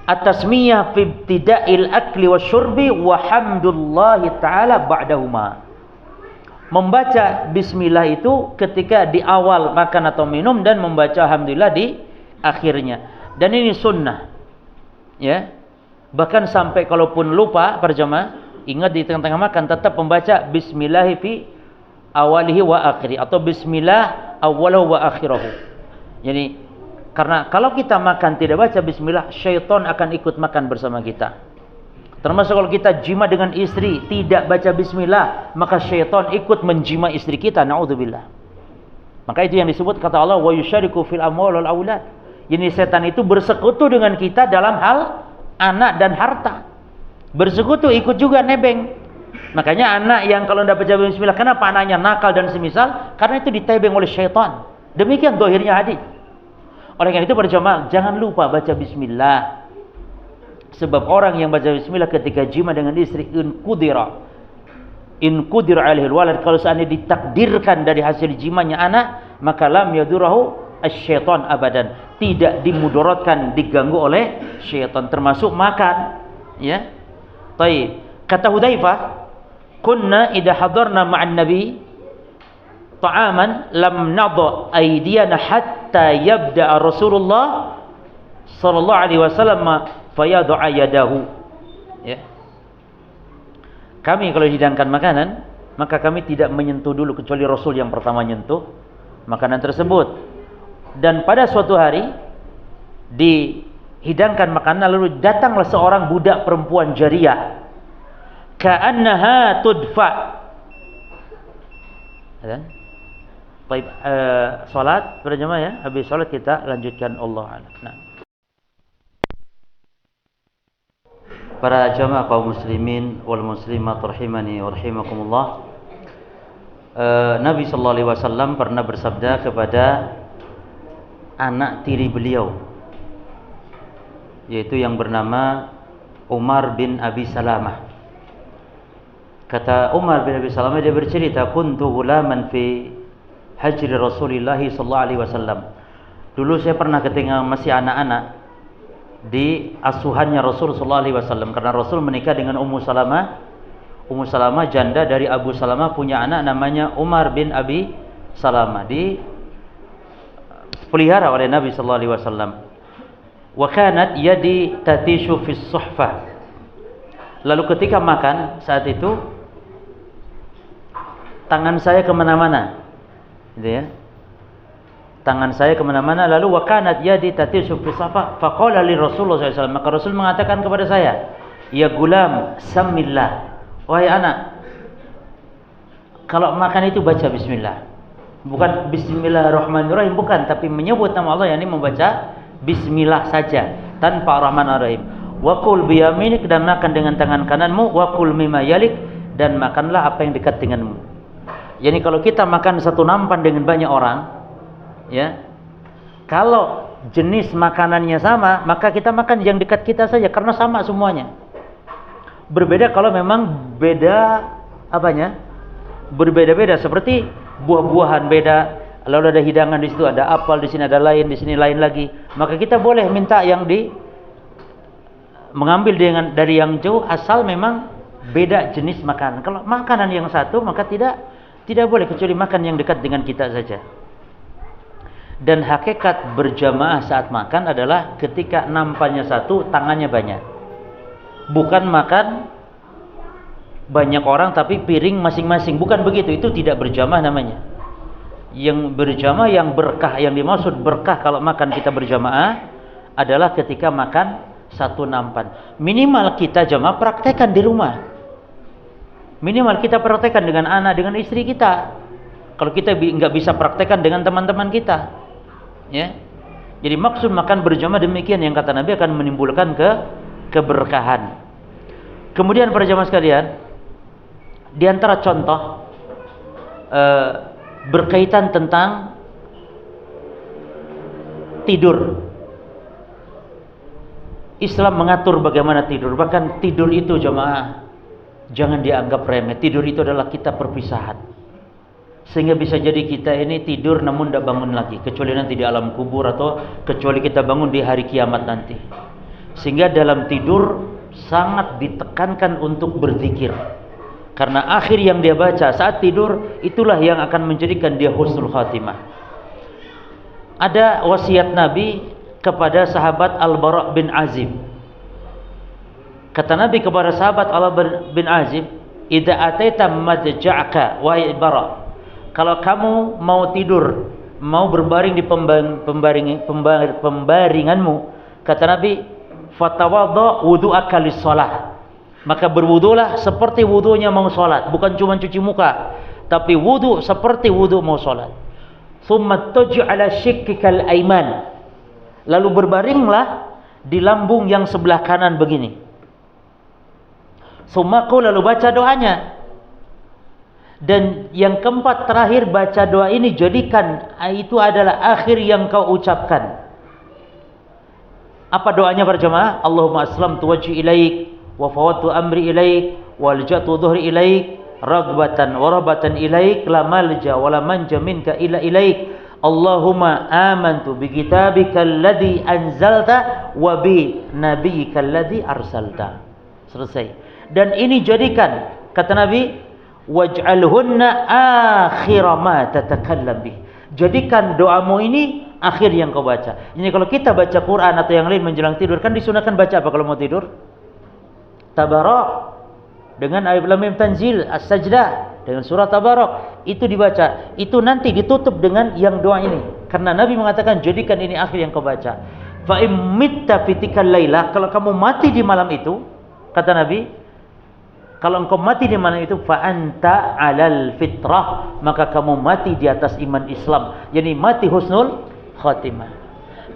at-tasmiyah fi ibtida'il akli wasyurbi wa hamdulillahi ta'ala ba'dahuma. Membaca bismillah itu ketika di awal makan atau minum, dan membaca alhamdulillah di akhirnya. Dan ini sunnah. Ya. Bahkan sampai kalaupun lupa para jamaah, ingat di tengah-tengah makan tetap membaca bismillah fi awalihi wa akhiri, atau bismillah awalahu wa akhirahu. Jadi karena kalau kita makan tidak baca bismillah, syaitan akan ikut makan bersama kita. Termasuk kalau kita jima dengan istri, tidak baca bismillah, maka syaitan ikut menjima istri kita. Na'udzubillah. Maka itu yang disebut kata Allah, wa yusyariku fil amwal wal aulad. Jadi setan itu bersekutu dengan kita dalam hal anak dan harta. Bersekutu, ikut juga nebeng. Makanya anak yang kalau tidak baca bismillah, kenapa anaknya nakal dan semisal? Karena itu ditebeng oleh syaitan. Demikian dohirnya hadis. Oleh karena itu para jamaah, jangan lupa baca bismillah. Sebab orang yang baca bismillah ketika jima dengan istri, in qudira alaihi walad, kalau seandainya ditakdirkan dari hasil jimanya anak, maka lam yadurahu asyaitan abadan, tidak dimudaratkan, diganggu oleh syaitan, termasuk makan, ya. Baik, kata Hudzaifah, kunna idza hadarna ma'an nabi ta'aman lam nadha aydiyana hatta yabda Rasulullah sallallahu alaihi wasallam fayad'a yadahu, ya. Kami kalau dihidangkan makanan, maka kami tidak menyentuh dulu kecuali Rasul yang pertama menyentuh makanan tersebut. Dan pada suatu hari dihidangkan makanan, lalu datanglah seorang budak perempuan jariyah, ka'annaha tudfa. Baik, salat pada jemaah ya. Habis salat kita lanjutkan, Allah a'lam. Nah. Para jamaah kaum muslimin wal muslimat rahimani wa rahimakumullah. Nabi sallallahu alaihi wasallam pernah bersabda kepada anak tiri beliau, yaitu yang bernama Umar bin Abi Salamah. Kata Umar bin Abi Salamah, dia bercerita, kuntu gulaman fi hajri Rasulillah sallallahu alaihi wasallam. Dulu saya pernah ketika masih anak-anak di asuhannya Rasul sallallahu alaihi wasallam, karena Rasul menikah dengan Ummu Salamah. Ummu Salamah janda dari Abu Salamah, punya anak namanya Umar bin Abi Salamah, dipelihara oleh Nabi sallallahu alaihi wasallam. Wa kanat yadi tatishu fi suhfah. Lalu ketika makan saat itu tangan saya kemana-mana, gitu ya. Tangan saya kemana-mana. Lalu wa kanat yadi tatishu fi suhfah. Faqala li Rasulullah sallallahu alaihi wasallam, maka Rasul mengatakan kepada saya, ya gulam samillah, wahai anak, kalau makan itu baca bismillah. Bukan bismillahirrahmanirrahim, bukan, tapi menyebut nama Allah, yakni membaca bismillah saja tanpa rahmanirrahim. Wa qul bi yaminik, dan makan dengan tangan kananmu, wa qul mimma yalik, dan makanlah apa yang dekat denganmu. Yani kalau kita makan satu nampan dengan banyak orang, ya, kalau jenis makanannya sama, maka kita makan yang dekat kita saja, karena sama semuanya. Berbeda kalau memang beda apanya, berbeda-beda, seperti buah-buahan beda. Lalu ada hidangan di situ, ada apel, di sini ada lain, di sini lain lagi, maka kita boleh minta yang mengambil dari yang jauh, asal memang beda jenis makanan. Kalau makanan yang satu, maka tidak boleh, kecuali makan yang dekat dengan kita saja. Dan hakikat berjamaah saat makan adalah ketika nampannya satu, tangannya banyak. Bukan makan banyak orang tapi piring masing-masing, bukan begitu. Itu tidak berjamaah namanya. Yang berjamaah, yang berkah, yang dimaksud berkah kalau makan kita berjamaah adalah ketika makan satu nampan. Minimal kita jamaah praktekkan di rumah. Minimal kita praktekkan dengan anak, dengan istri kita. Kalau kita nggak bisa praktekkan dengan teman-teman kita, ya. Jadi maksud makan berjamaah demikian, yang kata Nabi akan menimbulkan keberkahan. Kemudian para jamaah sekalian, di antara contoh berkaitan tentang tidur, Islam mengatur bagaimana tidur. Bahkan tidur itu jamaah jangan dianggap remeh. Tidur itu adalah kita perpisahan, sehingga bisa jadi kita ini tidur namun tidak bangun lagi, kecuali nanti di alam kubur, atau kecuali kita bangun di hari kiamat nanti. Sehingga dalam tidur sangat ditekankan untuk berzikir, karena akhir yang dia baca saat tidur itulah yang akan menjadikan dia husnul khatimah. Ada wasiat Nabi kepada sahabat Al-Bara' bin Azib. Kata Nabi kepada sahabat Al-Bara' bin Azib, idza ataita madja'aka wa Bara', kalau kamu mau tidur, mau berbaring di pembaringanmu, kata Nabi, fatawadda wudu'aka lis-shalah, Maka berwudulah seperti wudunya mau sholat, bukan cuma cuci muka, tapi wudu seperti wudu mau sholat. Thumma tuju ala shikkikal aiman, lalu berbaringlah di lambung yang sebelah kanan begini. Thumma lalu baca doanya. Dan yang keempat terakhir, baca doa ini jadikan itu adalah akhir yang kau ucapkan. Apa doanya para jemaah? Allahumma aslamtu wajhi ilaik wa fawwadtu amri ilaik wa alja'tu dhuhri ilaik raghbatan wa rahbatan ilaik la malja wa la manja minka illa ilaik. Allahumma amantu bi kitabika alladhi anzalta wa bi nabiyyika alladhi arsalta. Selesai. Dan ini jadikan, kata Nabi, waj'alhunna akhir ma tatakallam bih. Jadikan doamu ini akhir yang kau baca. Jadi kalau kita baca Quran atau yang lain menjelang tidur, kan disunahkan baca apa kalau mau tidur? Tabarak dengan alif lam mim tanzil, as-sajdah dengan surah Tabarak, itu dibaca. Itu nanti ditutup dengan yang doa ini. Karena Nabi mengatakan jadikan ini akhir yang kau baca. Fa imitta fitikal laila, kalau kamu mati di malam itu, kata Nabi, kalau engkau mati di malam itu, fa anta 'alal fitrah, maka kamu mati di atas iman Islam. Jadi mati husnul khatimah.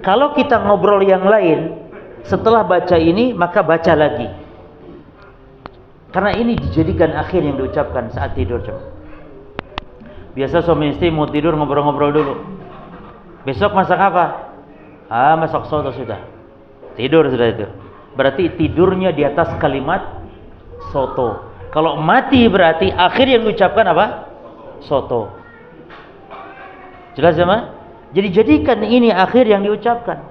Kalau kita ngobrol yang lain setelah baca ini, maka baca lagi. Karena ini dijadikan akhir yang diucapkan saat tidur. Biasa suami istri mau tidur ngobrol-ngobrol dulu. Besok masak apa? Masak soto sudah. Tidur sudah itu. Berarti tidurnya di atas kalimat soto. Kalau mati berarti akhir yang diucapkan apa? Soto. Jelas ya, Ma? Jadi jadikan ini akhir yang diucapkan.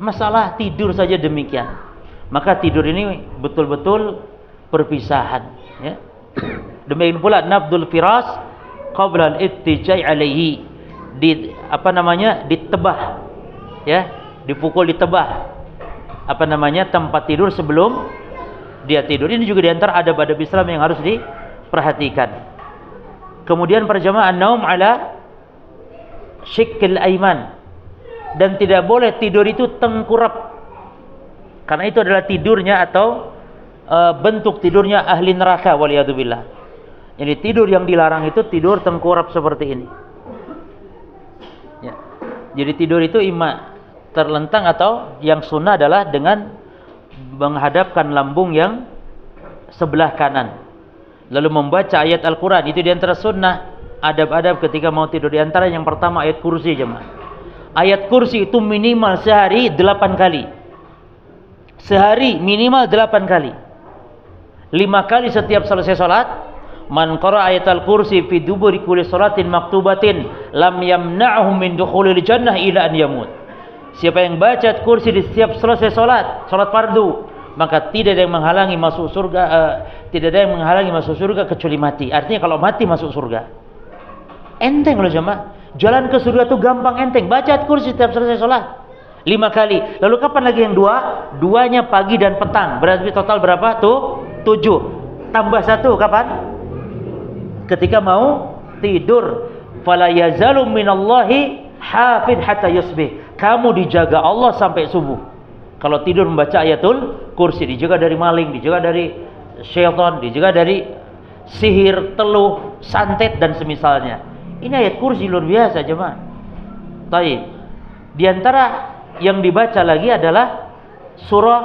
Masalah tidur saja demikian. Maka tidur ini betul-betul perpisahan, ya. Demikian pula nafdul firas qabla al-ittijai alaihi, ditebah, ya, dipukul, ditebah tempat tidur sebelum dia tidur. Ini juga diantara adab-adab Islam yang harus diperhatikan. Kemudian para jamaah, an-naum ala shikkil aiman, dan tidak boleh tidur itu tengkurap, karena itu adalah tidurnya atau bentuk tidurnya ahli neraka, waliyadzubillah. Jadi tidur yang dilarang itu tidur tengkurap seperti ini, ya. Jadi tidur itu ima terlentang, atau yang sunnah adalah dengan menghadapkan lambung yang sebelah kanan, lalu membaca ayat Al-Quran. Itu diantara sunnah adab-adab ketika mau tidur. Diantara yang pertama ayat kursi, jemaah. Ayat kursi itu minimal sehari 8 kali. Sehari minimal 8 kali. 5 kali setiap selesai salat. Man qara ayatal kursi fi duburi kulli salatin maktubatin lam yamna'hu min dukhulil jannah ila an yamut. Siapa yang baca kursi di setiap selesai salat fardu, maka tidak ada yang menghalangi masuk surga, kecuali mati. Artinya kalau mati masuk surga. Enteng loh jemaah. Jalan ke surga itu gampang, enteng. Baca kursi setiap selesai salat 5 kali. Lalu kapan lagi yang duanya pagi dan petang. Berarti total berapa tuh? 7. Tambah 1 kapan? Ketika mau tidur. Fala yazalu minallahi hafid hatta yusbih. Kamu dijaga Allah sampai subuh. Kalau tidur membaca ayatul kursi, dijaga dari maling, dijaga dari syaitan, dijaga dari sihir, teluh, santet dan semisalnya. Ini ayat kursi luar biasa jemaah. Baik. Di antara yang dibaca lagi adalah surah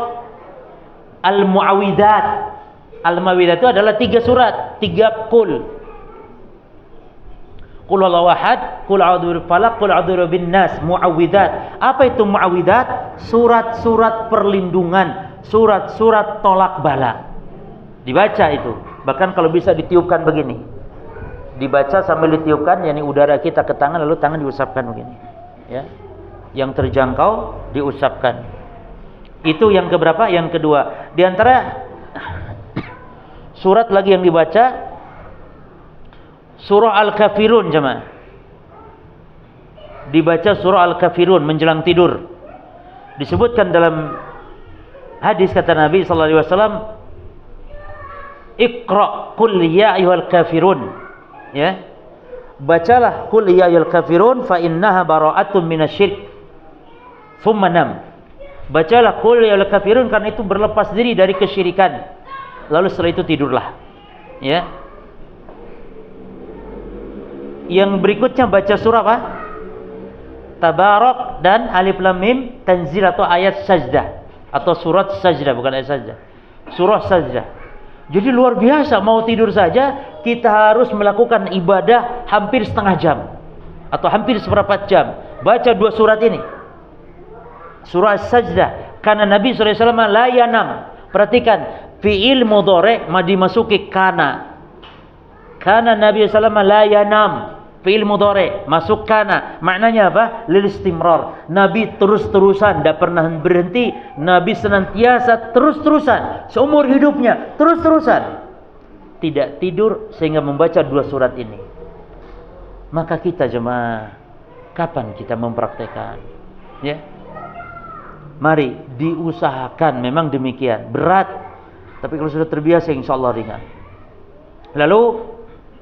Al-Mu'awwidzat. Al-Mu'awwidzat itu adalah 3 surat, 3 qul. Qul huwallahu ahad, qul a'udzu birabbil falaq, qul a'udzu birabbin nas, mu'awwidzat. Apa itu mu'awwidzat? Surat-surat perlindungan, surat-surat tolak bala. Dibaca itu. Bahkan kalau bisa ditiupkan begini. Dibaca sambil ditiupkan, yakni udara kita ke tangan, lalu tangan diusapkan begini. Ya. Yang terjangkau diusapkan. Itu yang keberapa? Yang kedua. Di antara surat lagi yang dibaca surah Al-Kafirun jemaah. Dibaca surah Al-Kafirun menjelang tidur. Disebutkan dalam hadis kata Nabi sallallahu alaihi wasallam, Iqra qul ya ayyuhal kafirun. Ya. Bacalah qul ya ayyuhal kafirun fa innaha bara'atun minasyirk. Tsumma nam. Bacalah qul ya ayyuhal kafirun karena itu berlepas diri dari kesyirikan. lalu setelah itu tidurlah. Ya. Yang berikutnya baca surah apa? Tabarak dan Alif Lam Mim Tanzil atau ayat sajdah atau surat sajdah, bukan ayat sajdah. Surah sajdah. Jadi luar biasa, mau tidur saja kita harus melakukan ibadah hampir setengah jam atau hampir seperempat jam. Baca 2 surat ini. Surah sajdah. Karena Nabi SAW la yanam. Perhatikan, fi'il mudhari' dimasuki kana. Karena Nabi SAW la yanam. Fi'il mudhari' masuk kana. Maknanya apa? Lil istimrar. Nabi terus-terusan, tidak pernah berhenti. Nabi senantiasa terus-terusan, seumur hidupnya terus-terusan tidak tidur sehingga membaca 2 surat ini. Maka kita jemaah, kapan kita mempraktekkan? Ya. Mari diusahakan, memang demikian. Berat, tapi kalau sudah terbiasa insyaallah ringan. Lalu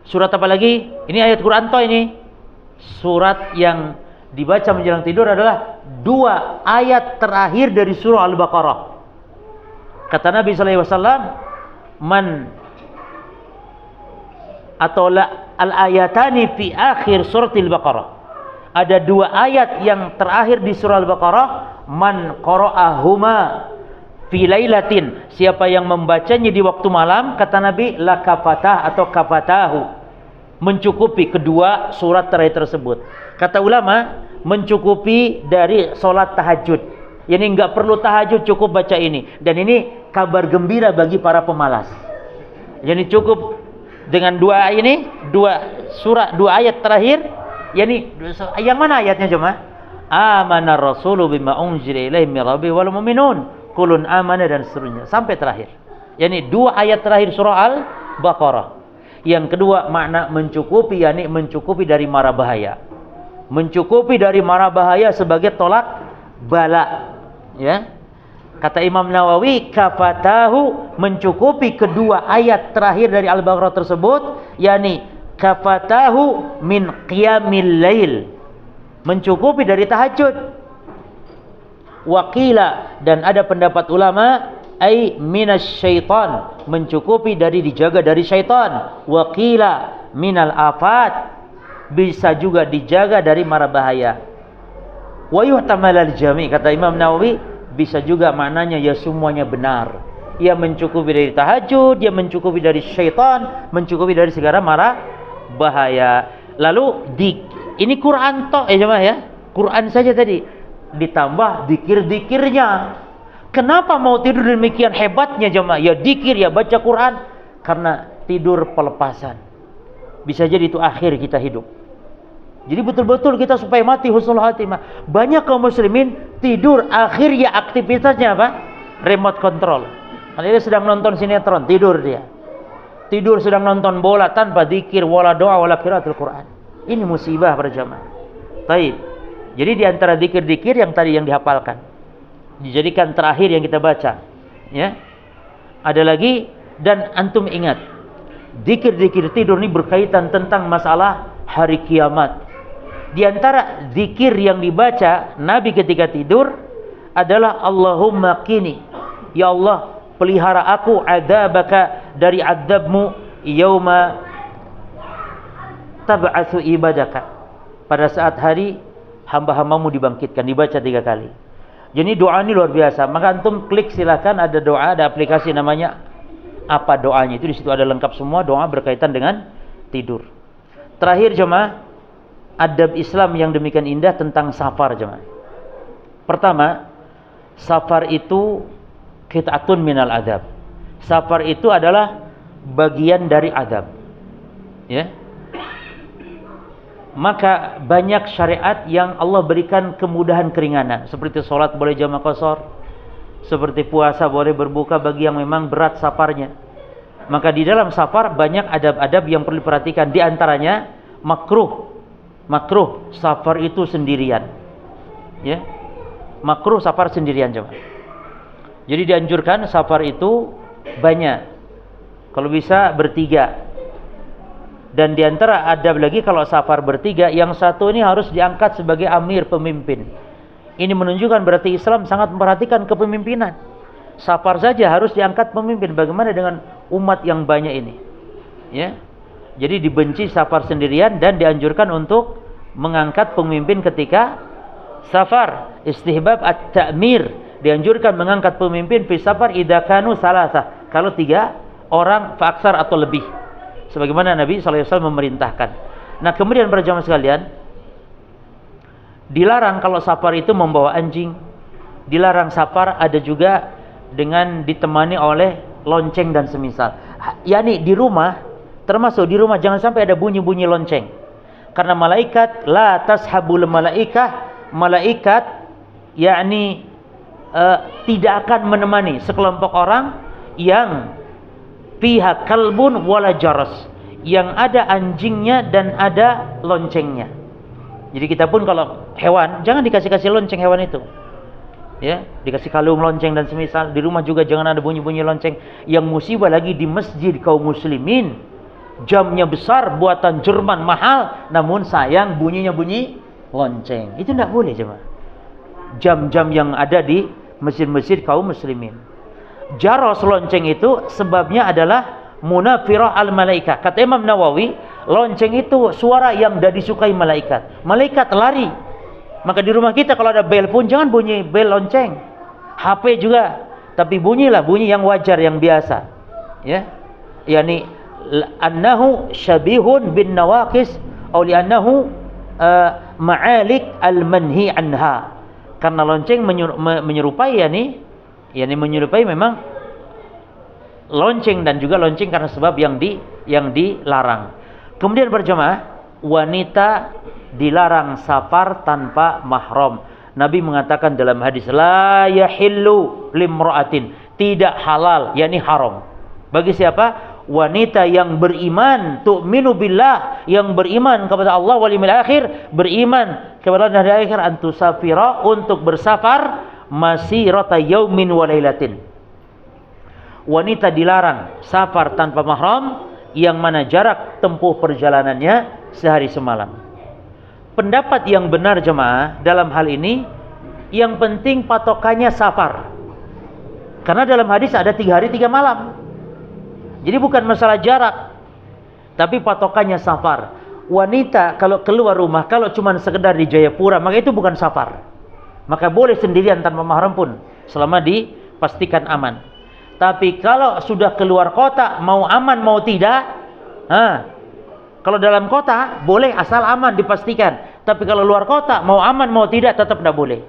surat apa lagi? Ini ayat Quran toh ini. Surat yang dibaca menjelang tidur adalah 2 ayat terakhir dari surah Al-Baqarah. Kata Nabi sallallahu alaihi wasallam, "Man atau al-ayatani fi akhir surat Al-Baqarah." Ada 2 ayat yang terakhir di surah Al-Baqarah, man qara'ahuma fi lailatin, siapa yang membacanya di waktu malam, kata Nabi, la kafatah atau kafatahu, mencukupi kedua surat terakhir tersebut. Kata ulama, mencukupi dari solat tahajud. Yani enggak perlu tahajud, cukup baca ini. Dan ini kabar gembira bagi para pemalas. Yani cukup dengan 2 ini, 2 surat, 2 ayat terakhir. Yani yang mana ayatnya jemaah? Amana rasulu bima unzila ilaihi min rabbi wal mu'minun kulun amana, dan seterusnya sampai terakhir. Yani 2 ayat terakhir surah Al-Baqarah. Yang kedua makna mencukupi, yani mencukupi dari mara bahaya. Mencukupi dari mara bahaya sebagai tolak bala. Ya. Kata Imam Nawawi, kafatahu, mencukupi kedua ayat terakhir dari Al-Baqarah tersebut, yani kafatahu min qiyamil lail, mencukupi dari tahajud. Waqila, dan ada pendapat ulama, ai minasyaitan, mencukupi dari dijaga dari syaitan. Waqila minal afat, bisa juga dijaga dari mara bahaya. Wa yuhtamal al jami', kata Imam Nawawi, bisa juga maknanya ya semuanya benar. Ia mencukupi dari tahajud, dia mencukupi dari syaitan, mencukupi dari segala mara bahaya. Lalu ini Quran toh jemaah ya. Quran saja tadi ditambah zikir-zikirnya. Kenapa mau tidur demikian hebatnya jemaah? Ya zikir, ya baca Quran, karena tidur pelepasan. Bisa jadi itu akhir kita hidup. Jadi betul-betul kita supaya mati husnul khatimah. Banyak kaum muslimin tidur akhir ya aktivitasnya apa? Remote control. Kalau dia sedang nonton sinetron, tidur dia. Tidur sedang nonton bola tanpa zikir, wala doa, wala qiraatul Quran. Ini musibah para jamaah. Baik. Jadi di antara zikir-zikir yang tadi yang dihafalkan, dijadikan terakhir yang kita baca. Ya. Ada lagi, dan antum ingat, zikir-zikir tidur ini berkaitan tentang masalah hari kiamat. Di antara zikir yang dibaca Nabi ketika tidur adalah Allahumma qini, ya Allah, pelihara aku adzabaka, dari adzabmu, yauma tab'atsu ibadaka, pada saat hari hamba-hambamu dibangkitkan. Dibaca 3 kali. Jadi doa ini luar biasa. Maka antum klik silakan, ada doa, ada aplikasi namanya apa doanya. Itu di situ ada lengkap semua doa berkaitan dengan tidur. Terakhir jemaah, adab Islam yang demikian indah tentang safar jemaah. Pertama, safar itu qit'atun minal adab. Safar itu adalah bagian dari adab. Ya. Maka banyak syariat yang Allah berikan kemudahan keringanan, seperti sholat boleh jamaah qashar, seperti puasa boleh berbuka bagi yang memang berat safarnya. Maka di dalam safar banyak adab-adab yang perlu diperhatikan. Di antaranya makruh safar itu sendirian. Ya. Makruh safar sendirian jemaah. Jadi dianjurkan safar itu banyak. Kalau bisa bertiga. Dan di antara adab lagi kalau safar bertiga, yang satu ini harus diangkat sebagai amir, pemimpin. Ini menunjukkan berarti Islam sangat memperhatikan kepemimpinan. Safar saja harus diangkat pemimpin. Bagaimana dengan umat yang banyak ini. Ya. Jadi dibenci safar sendirian dan dianjurkan untuk mengangkat pemimpin ketika safar. Istihbab at-ta'mir, dianjurkan mengangkat pemimpin fi safar idza kanu salasa, kalau 3 orang faaksar atau lebih, sebagaimana Nabi SAW memerintahkan. Nah, kemudian para jamaah sekalian, dilarang kalau safar itu membawa anjing. Dilarang safar ada juga dengan ditemani oleh lonceng dan semisal. Yani di rumah, termasuk di rumah jangan sampai ada bunyi-bunyi lonceng. Karena malaikat la tashabul malaikah, malaikat yakni tidak akan menemani sekelompok orang yang pihak kalbun wala jaras, yang ada anjingnya dan ada loncengnya. Jadi kita pun kalau hewan jangan dikasih lonceng hewan itu. Ya, dikasih kalung lonceng dan semisal. Di rumah juga jangan ada bunyi-bunyi lonceng. Yang musibah lagi di masjid kaum muslimin, jamnya besar, buatan Jerman mahal, namun sayang bunyinya bunyi lonceng. Itu tidak boleh jemaah. Jam-jam yang ada di masjid-masjid kaum muslimin. Jaros lonceng itu sebabnya adalah munafirah al-malaikah. Kata Imam Nawawi, lonceng itu suara yang tidak disukai malaikat. Malaikat lari. Maka di rumah kita kalau ada bel pun jangan bunyi bel lonceng. HP juga, tapi bunyilah bunyi yang wajar, yang biasa. Ya. Yani annahu syabihun bin nawaqis atau li'annahu ma'alik al-manhi anha. Karena lonceng menyerupai menyerupai memang lonceng, dan juga lonceng karena sebab yang dilarang. Kemudian berjamaah, wanita dilarang safar tanpa mahram. Nabi mengatakan dalam hadis, la yahillu limra'atin, tidak halal, yakni haram. Bagi siapa? Wanita yang beriman, tu'minu billah, yang beriman kepada Allah wal yaumil akhir, beriman kepada hari akhir, antusafira, untuk bersafar masirata yaumin wa lailatin. Wanita dilarang safar tanpa mahram yang mana jarak tempuh perjalanannya sehari semalam. Pendapat yang benar jemaah dalam hal ini, yang penting patokannya safar. Karena dalam hadis ada 3 hari 3 malam. Jadi bukan masalah jarak, tapi patokannya safar. Wanita kalau keluar rumah, kalau cuma sekedar di Jayapura, maka itu bukan safar. Maka boleh sendirian tanpa mahram pun, selama dipastikan aman. Tapi kalau sudah keluar kota, mau aman mau tidak, kalau dalam kota boleh asal aman dipastikan. Tapi kalau luar kota mau aman mau tidak tetap tidak boleh.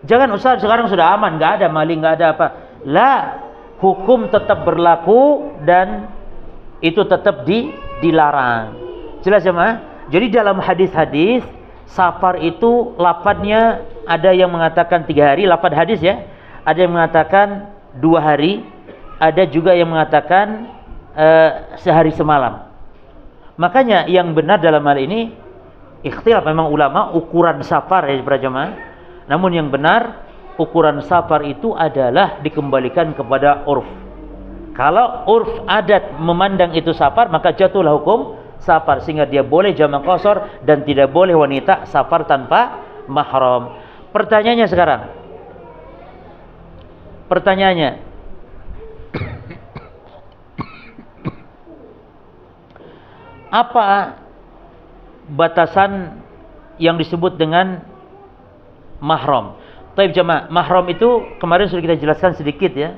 Jangan Ustaz sekarang sudah aman, nggak ada maling, nggak ada apa. Lah, hukum tetap berlaku dan itu tetap dilarang. Jelas ya, Ma? Jadi dalam hadis-hadis safar itu lafadznya ada yang mengatakan 3 hari, lafadz hadis ya. Ada yang mengatakan 2 hari, ada juga yang mengatakan sehari semalam. Makanya yang benar dalam hal ini, ikhtilaf memang ulama ukuran safar ya para jemaah. Namun yang benar, ukuran safar itu adalah dikembalikan kepada urf. Kalau urf adat memandang itu safar, maka jatuhlah hukum safar, sehingga dia boleh jamak qasar dan tidak boleh wanita safar tanpa mahram. Pertanyaannya sekarang, apa batasan yang disebut dengan mahram? Taib jemaah, mahram itu kemarin sudah kita jelaskan sedikit ya.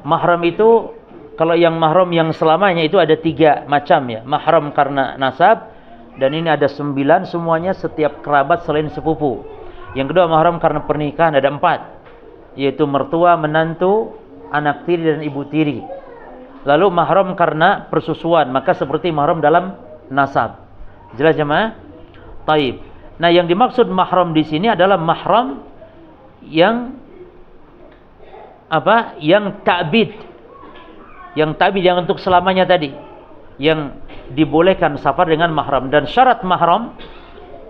Mahram itu, kalau yang mahram yang selamanya itu ada 3 macam ya. Mahram karena nasab, dan ini ada 9 semuanya, setiap kerabat selain sepupu. Yang kedua mahram karena pernikahan, ada 4, yaitu mertua, menantu, anak tiri dan ibu tiri. Lalu mahram karena persusuan, maka seperti mahram dalam nasab. Jelas jemaah? Taib. Nah, yang dimaksud mahram di sini adalah mahram yang apa? Yang ta'bid. Yang ta'bid yang untuk selamanya tadi. Yang dibolehkan safar dengan mahram. Dan syarat mahram,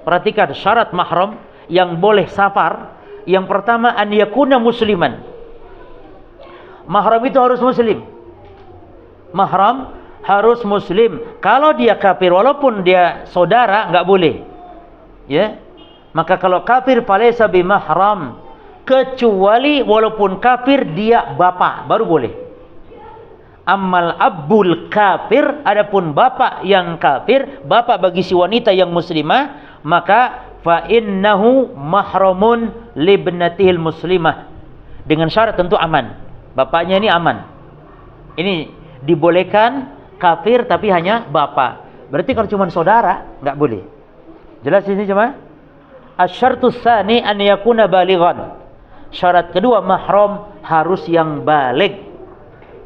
perhatikan syarat mahram yang boleh safar. Yang pertama, an yakuna musliman. Mahram itu harus muslim. Mahram harus muslim. Kalau dia kafir, walaupun dia saudara, enggak boleh. Ya. Maka kalau kafir falaysa bimahram, kecuali walaupun kafir dia bapak, baru boleh. Ammal abul kafir, adapun bapak yang kafir, bapak bagi si wanita yang muslimah, maka fa innahu mahramun libnatihil muslimah. Dengan syarat tentu aman. Bapaknya ini aman. Ini dibolehkan kafir tapi hanya bapak. Berarti kalau cuma saudara enggak boleh. Jelas ini cuma asy-syartus tsani an yakuna balighan. Syarat kedua mahram harus yang baligh.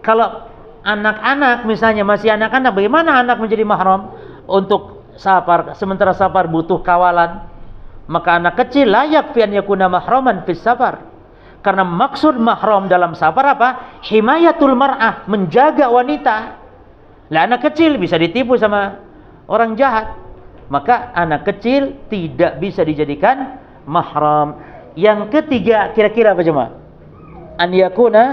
Kalau anak-anak misalnya masih anak-anak, bagaimana anak menjadi mahram? Untuk safar, sementara safar butuh kawalan, maka anak kecil layak fi an yakuna mahraman fis safar. Karena maksud mahram dalam safar apa? Himayatul mar'ah, menjaga wanita. Lah anak kecil bisa ditipu sama orang jahat. Maka anak kecil tidak bisa dijadikan mahram. Yang ketiga kira-kira apa jemaah? An yakuna,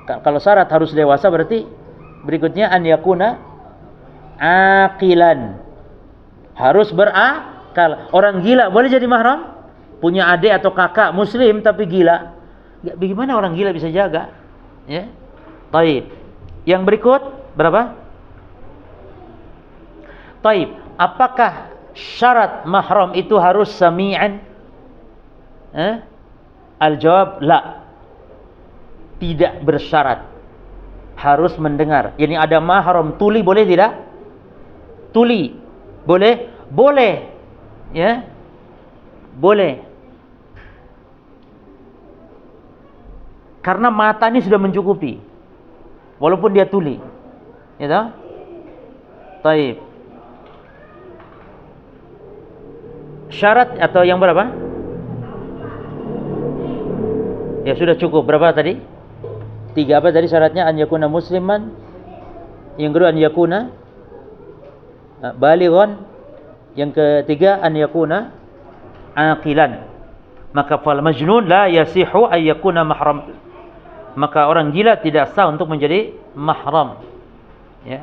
kalau syarat harus dewasa, berarti berikutnya an yakuna aqilan. Harus berakal. Orang gila boleh jadi mahram? Punya adik atau kakak muslim tapi gila. Ya, bagaimana orang gila bisa jaga? Ya. Taib. Yang berikut berapa? Taib. Apakah syarat mahram itu harus sami'an? Al-jawab la. Tidak bersyarat. Harus mendengar. Yani ada mahram tuli boleh tidak? Tuli boleh? Boleh. Ya. Boleh. Karena mata ini sudah mencukupi. Walaupun dia tuli. Ya tahu? Taib. Syarat atau yang berapa? Ya sudah cukup. Berapa tadi? 3 apa tadi syaratnya? An yakuna musliman. Yang kedua an yakuna balighan. Yang ketiga an yakuna aqilan. Maka fal majnun la yasihu ay yakuna mahram. Maka orang gila tidak sah untuk menjadi mahram. Ya.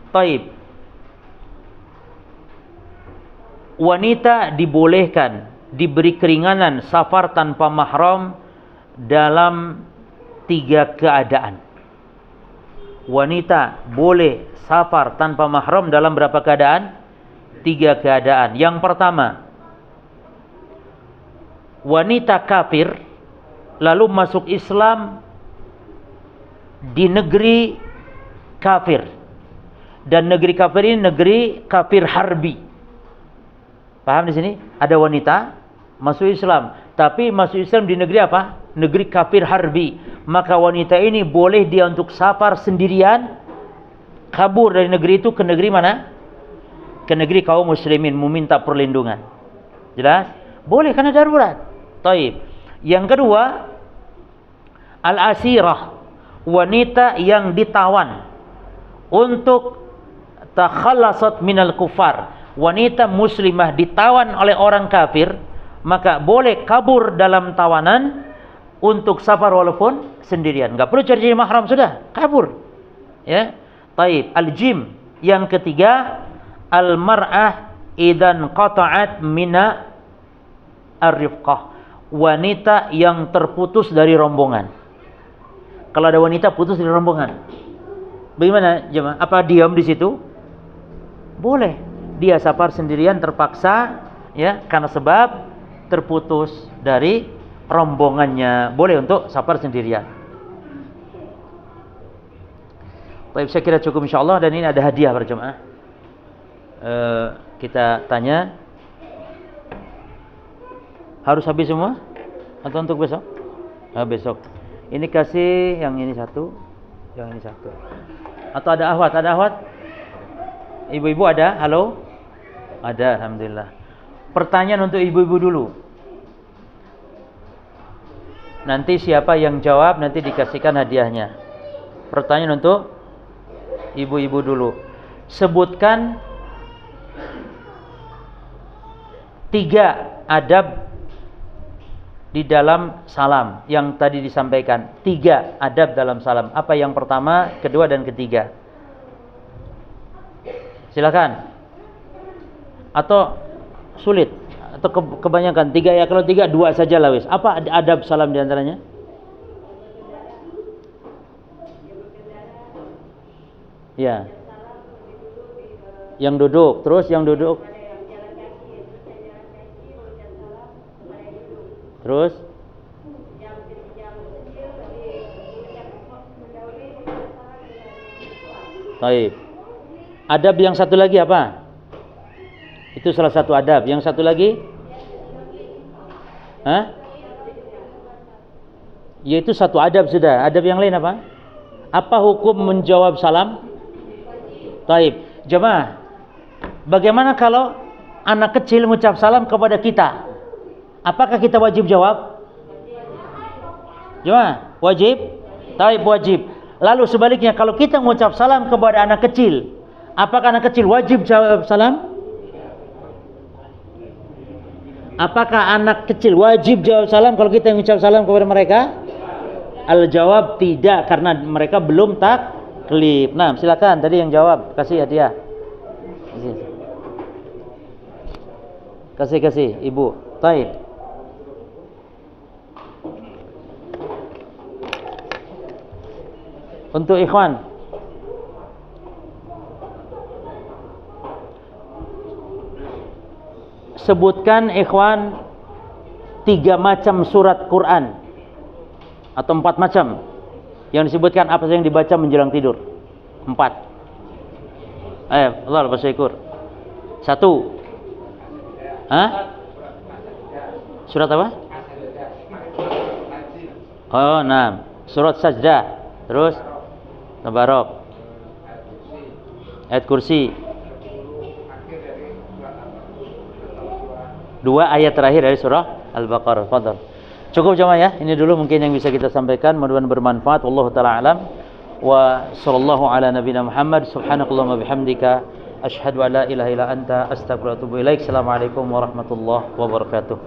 Taib. Wanita dibolehkan diberi keringanan safar tanpa mahram dalam 3 keadaan. Wanita boleh safar tanpa mahram dalam berapa keadaan? 3 keadaan. Yang pertama, wanita kafir lalu masuk Islam di negeri kafir. Dan negeri kafir ini negeri kafir harbi. Paham di sini? Ada wanita masuk Islam, tapi masuk Islam di negeri apa? Negeri kafir harbi. Maka wanita ini boleh dia untuk safar sendirian, kabur dari negeri itu ke negeri mana? Ke negeri kaum muslimin, meminta perlindungan. Jelas? Boleh karena darurat. Taib. Yang kedua, al-asirah, wanita yang ditawan untuk takhallasat minal kufar. Wanita muslimah ditawan oleh orang kafir, maka boleh kabur dalam tawanan untuk safar walaupun sendirian. Enggak perlu cari mahram, sudah kabur. Ya. Taib. Al-jim. Yang ketiga, al-mar'ah idan qata'at mina ar-rifqah. Wanita yang terputus dari rombongan. Kalau ada wanita putus dari rombongan, bagaimana jemaah? Apa diam di situ? Boleh. Dia safar sendirian terpaksa, ya, karena sebab terputus dari rombongannya. Boleh untuk safar sendirian. Baik, saya kira cukup insyaallah, dan ini ada hadiah para jemaah. Kita tanya. Harus habis semua? Atau untuk besok? Besok. Ini kasih yang ini 1, yang ini 1. Atau ada akhwat? Ada akhwat? Ibu-ibu ada? Halo? Ada, alhamdulillah. Pertanyaan untuk ibu-ibu dulu. Nanti siapa yang jawab nanti dikasihkan hadiahnya. Pertanyaan untuk ibu-ibu dulu. Sebutkan 3 adab di dalam salam yang tadi disampaikan. 3 adab dalam salam. Apa yang pertama, kedua, dan ketiga? Silakan. Atau sulit? Atau kebanyakan? 3 ya. Kalau 3, 2 saja lah wis. Apa adab salam di antaranya? Ya. Yang duduk, terus yang duduk. Terus baik. Adab yang satu lagi apa? Itu salah satu adab. Yang satu lagi? Hah? Yaitu satu adab sudah. Adab yang lain apa? Apa hukum menjawab salam? Baik. Jemaah, bagaimana kalau anak kecil mengucap salam kepada kita? Apakah kita wajib jawab? Jemaah, wajib? Baik, wajib. Lalu sebaliknya, kalau kita mengucap salam kepada anak kecil, apakah anak kecil wajib jawab salam? Apakah anak kecil wajib jawab salam kalau kita mengucap salam kepada mereka? Al-jawab tidak, karena mereka belum taklif. Nah, silakan tadi yang jawab, kasih hadiah. Kasih ibu. Baik. Untuk ikhwan, sebutkan ikhwan 3 macam surat Quran atau 4 macam yang disebutkan, apa saja yang dibaca menjelang tidur. 4. Allah bersyukur. 1. Hah? Surat apa? Oh, 6. Surat Sajdah. Terus Tabarok. Ayat kursi. 2 ayat terakhir dari surah Al-Baqarah. Fadhal. Cukup jemaah ya. Ini dulu mungkin yang bisa kita sampaikan. Mudah-mudahan bermanfaat. Wallahu taala alam. Wa sallallahu ala nabiyina Muhammad. Subhanakallahumma bihamdika asyhadu an la ilaha illa anta astaghfiruka wa atubu ilaik. Assalamualaikum warahmatullahi wabarakatuh.